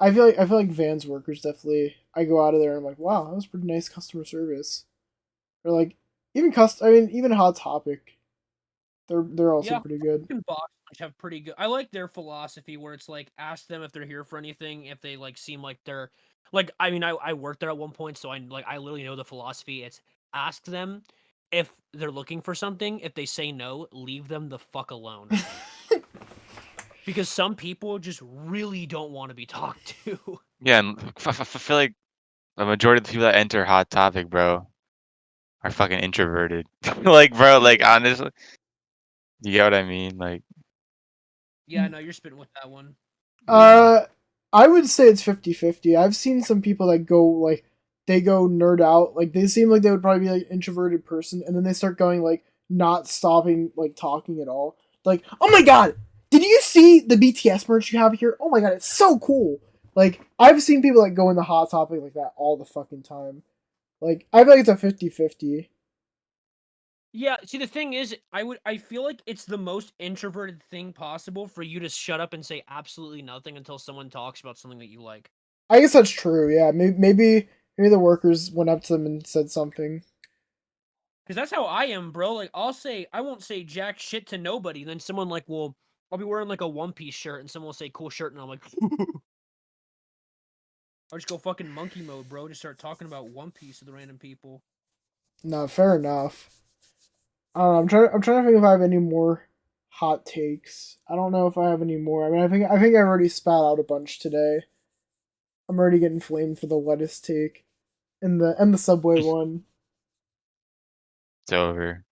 I feel like Vans workers definitely. I go out of there and I'm like, wow, that was pretty nice customer service. Or like even Hot Topic, they're also Yeah, pretty good. and Box Lunch have pretty good. I like their philosophy where it's like ask them if they're here for anything. If they like seem like they're like, I mean, I worked there at one point, so I literally know the philosophy. It's ask them if they're looking for something. If they say no, leave them the fuck alone. Because some people just really don't want to be talked to. Yeah, and I feel like the majority of the people that enter Hot Topic, bro, are fucking introverted. Like, bro, like honestly, you get what I mean? Like, Yeah, no, you're spitting with that one. Uh, I would say it's 50-50. I've seen some people that go like they go nerd out. Like they seem like they would probably be like introverted person, and then they start going like not stopping like talking at all. Like, oh my god, did you see the BTS merch you have here? Oh my god, it's so cool. Like I've seen people like go in the hot topic like that all the fucking time. Like I feel like it's a 50-50. Yeah, see the thing is, I feel like it's the most introverted thing possible for you to shut up and say absolutely nothing until someone talks about something that you like. I guess that's true. Yeah, maybe the workers went up to them and said something. Cause that's how I am, bro. Like I won't say jack shit to nobody. Then someone like, well, I'll be wearing like a One Piece shirt, and someone will say cool shirt, and I'm like, I'll just go fucking monkey mode, bro. Just start talking about One Piece to the random people. No, fair enough. I don't know. I'm trying to think if I have any more hot takes. I don't know if I have any more. I mean, I think I already spat out a bunch today. I'm already getting flamed for the lettuce take and the Subway one. it's over.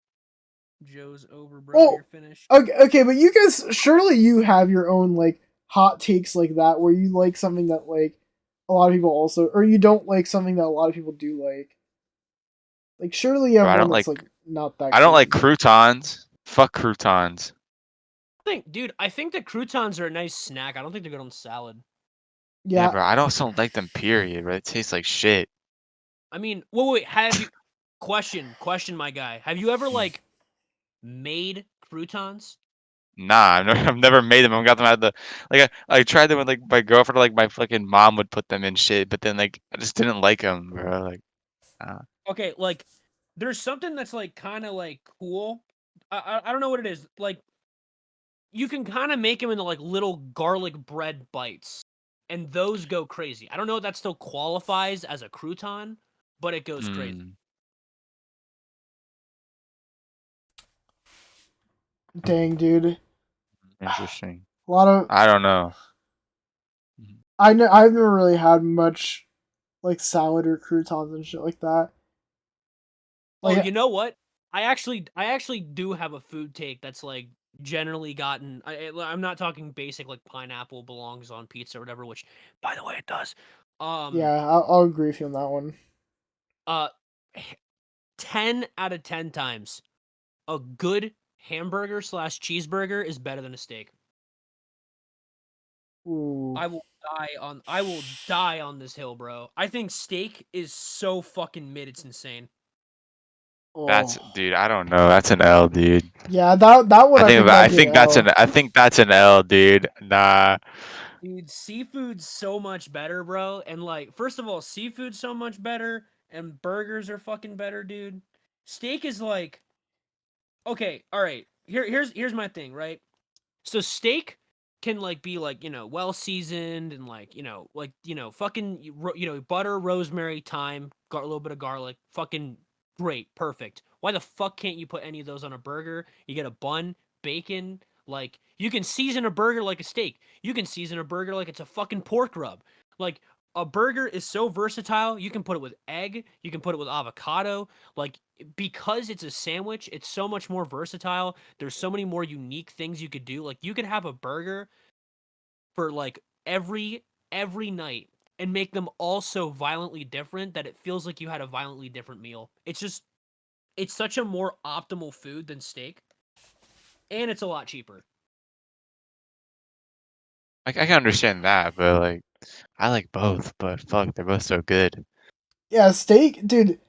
Joe's over, bro. Oh, You're finished. okay, but you guys surely you have your own like hot takes like that where you like something that like a lot of people also or you don't like something that a lot of people do like. Like surely you Bro, have one that's like not that I don't like good. croutons. Fuck croutons. I think the croutons are a nice snack. I don't think they're good on salad. Yeah, Yeah, bro, I don't like them. Period, bro. It tastes like shit. I mean, wait, have you? Question, my guy. Have you ever like made croutons? Nah, I've never made them. I've got them out of the like. I tried them with like my girlfriend. Or, like my fucking mom would put them in shit, but then like I just didn't like them, bro. Like, Okay, like there's something that's like kind of like cool. I don't know what it is. Like you can kind of make them into like little garlic bread bites, and those go crazy. I don't know if that still qualifies as a crouton, but it goes crazy. mm, dang dude. interesting. A lot of I don't know. I've never really had much like salad or croutons and shit like that. Oh, Like you know what? I actually do have a food take that's like generally gotten. I'm not talking basic like pineapple belongs on pizza or whatever, which by the way it does. Um, yeah, I'll agree with you on that one. uh, 10 out of 10 times a good hamburger slash cheeseburger is better than a steak. Ooh. I will die on this hill, bro. I think steak is so fucking mid, it's insane. That's Oh. dude. I don't know. That's an L, dude. Yeah, that one I might be an think that's L. an L, dude. Nah. Dude, seafood's so much better, bro. And like, first of all, seafood's so much better, and burgers are fucking better, dude. Steak is like, okay, all right. Here's my thing, right? So steak can like be like, well seasoned and like, fucking butter, rosemary, thyme, a little bit of garlic, fucking great, perfect. Why the fuck can't you put any of those on a burger? You get a bun, bacon, like you can season a burger like a steak. You can season a burger like it's a fucking pork rub. Like a burger is so versatile. You can put it with egg, you can put it with avocado, like because it's a sandwich, it's so much more versatile. There's so many more unique things you could do. Like you could have a burger for like every night and make them all so violently different that it feels like you had a violently different meal. It's such a more optimal food than steak, and it's a lot cheaper. I can understand that, but like I like both, but fuck, they're both so good. Yeah, steak, dude.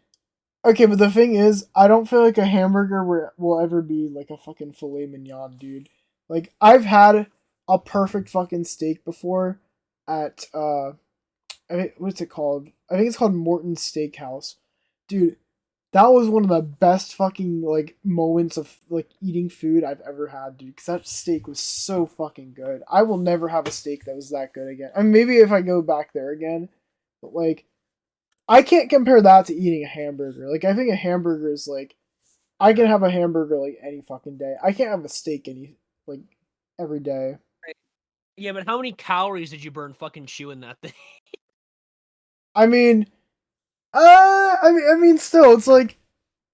Okay, but the thing is, I don't feel like a hamburger will ever be like a fucking filet mignon, dude. Like I've had a perfect fucking steak before at what's it called? I think it's called Morton's Steakhouse. Dude, that was one of the best fucking like moments of like eating food I've ever had, dude. Cause that steak was so fucking good. I will never have a steak that was that good again. I mean, maybe if I go back there again, but like I can't compare that to eating a hamburger. Like I think a hamburger is like I can have a hamburger like any fucking day. I can't have a steak like every day. Yeah, but how many calories did you burn fucking chewing that thing? I mean, still, it's like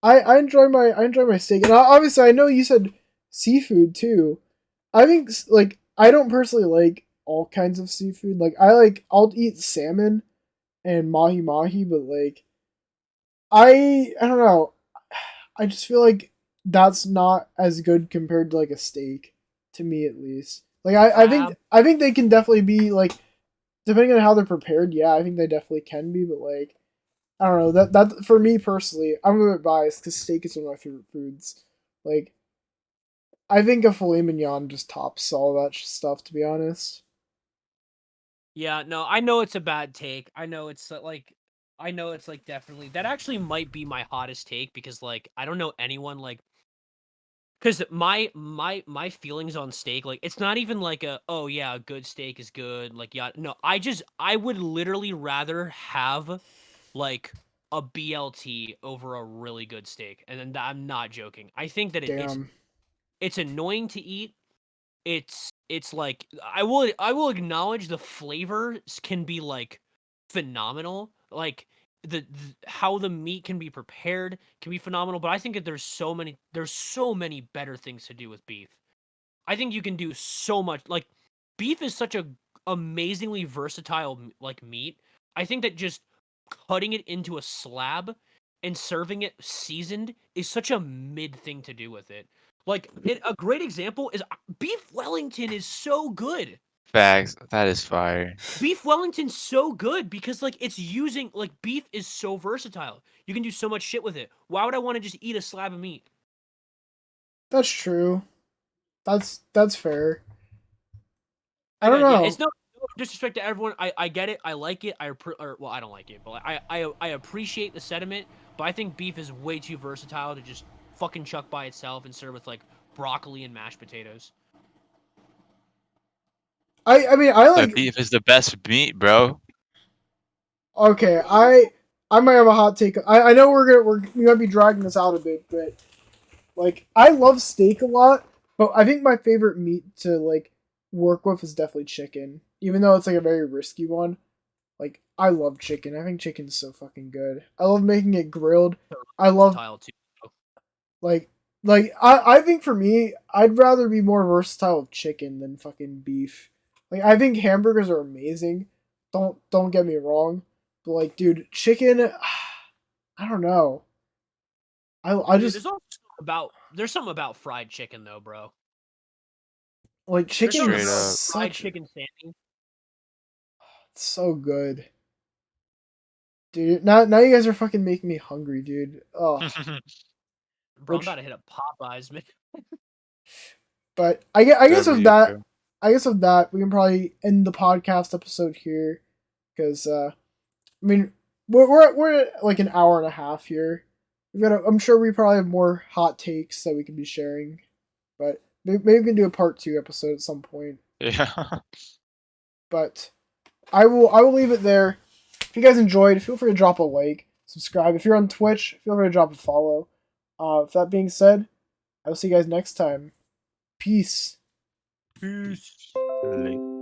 I enjoy my steak, and obviously I know you said seafood too. I think like I don't personally like all kinds of seafood. Like I'll eat salmon and mahi mahi, but like I don't know. I just feel like that's not as good compared to like a steak, to me at least. Like I think they can definitely be like depending on how they're prepared. Yeah, I think they definitely can be, but like I don't know that for me personally, I'm a bit biased because steak is one of my favorite foods. Like I think a filet mignon just tops all that stuff. To be honest. Yeah, no, I know it's a bad take. I know it's like definitely that actually might be my hottest take because like I don't know anyone like because my feelings on steak like it's not even like a oh yeah a good steak is good like yeah no I would literally rather have like a BLT over a really good steak and then I'm not joking. I think that Damn. it's annoying to eat. It's like I will acknowledge the flavors can be like phenomenal. Like how the meat can be prepared can be phenomenal, but I think that there's so many better things to do with beef. I think you can do so much. Like beef is such a amazingly versatile like meat. I think that just cutting it into a slab and serving it seasoned is such a mid thing to do with it. Like a great example is beef Wellington is so good. Facts, that is fire. Beef Wellington's so good because like it's using like beef is so versatile. You can do so much shit with it. Why would I want to just eat a slab of meat? That's true. That's fair. I don't Yeah, know. it's no disrespect to everyone. I get it. I like it. Well, I don't like it, but like, I appreciate the sentiment. But I think beef is way too versatile to just fucking chuck by itself and serve with like broccoli and mashed potatoes. I mean I But like beef is the best meat, bro. okay. I might have a hot take. I know we might be dragging this out a bit, but like I love steak a lot, but I think my favorite meat to like work with is definitely chicken. Even though it's like a very risky one. Like I love chicken. I think chicken's so fucking good. I love making it grilled. I love Versatile too. like I think for me, I'd rather be more versatile with chicken than fucking beef. Like I think hamburgers are amazing. Don't get me wrong. But like dude, chicken I don't know. I Dude, just there's something about fried chicken though, bro. like There's chicken something Straight is about up. fried such chicken Sammy. so good. Dude, now you guys are fucking making me hungry, dude. Oh, Bro, I'm about which to hit up Popeyes, man. but I guess with W, that bro. we can probably end the podcast episode here because I mean we're at like an hour and a half here. I'm sure we probably have more hot takes that we can be sharing, but maybe we can do a part 2 episode at some point. Yeah. But I will leave it there. If you guys enjoyed, feel free to drop a like, subscribe. If you're on Twitch, feel free to drop a follow. With that being said, I will see you guys next time. Peace. Peace. Late.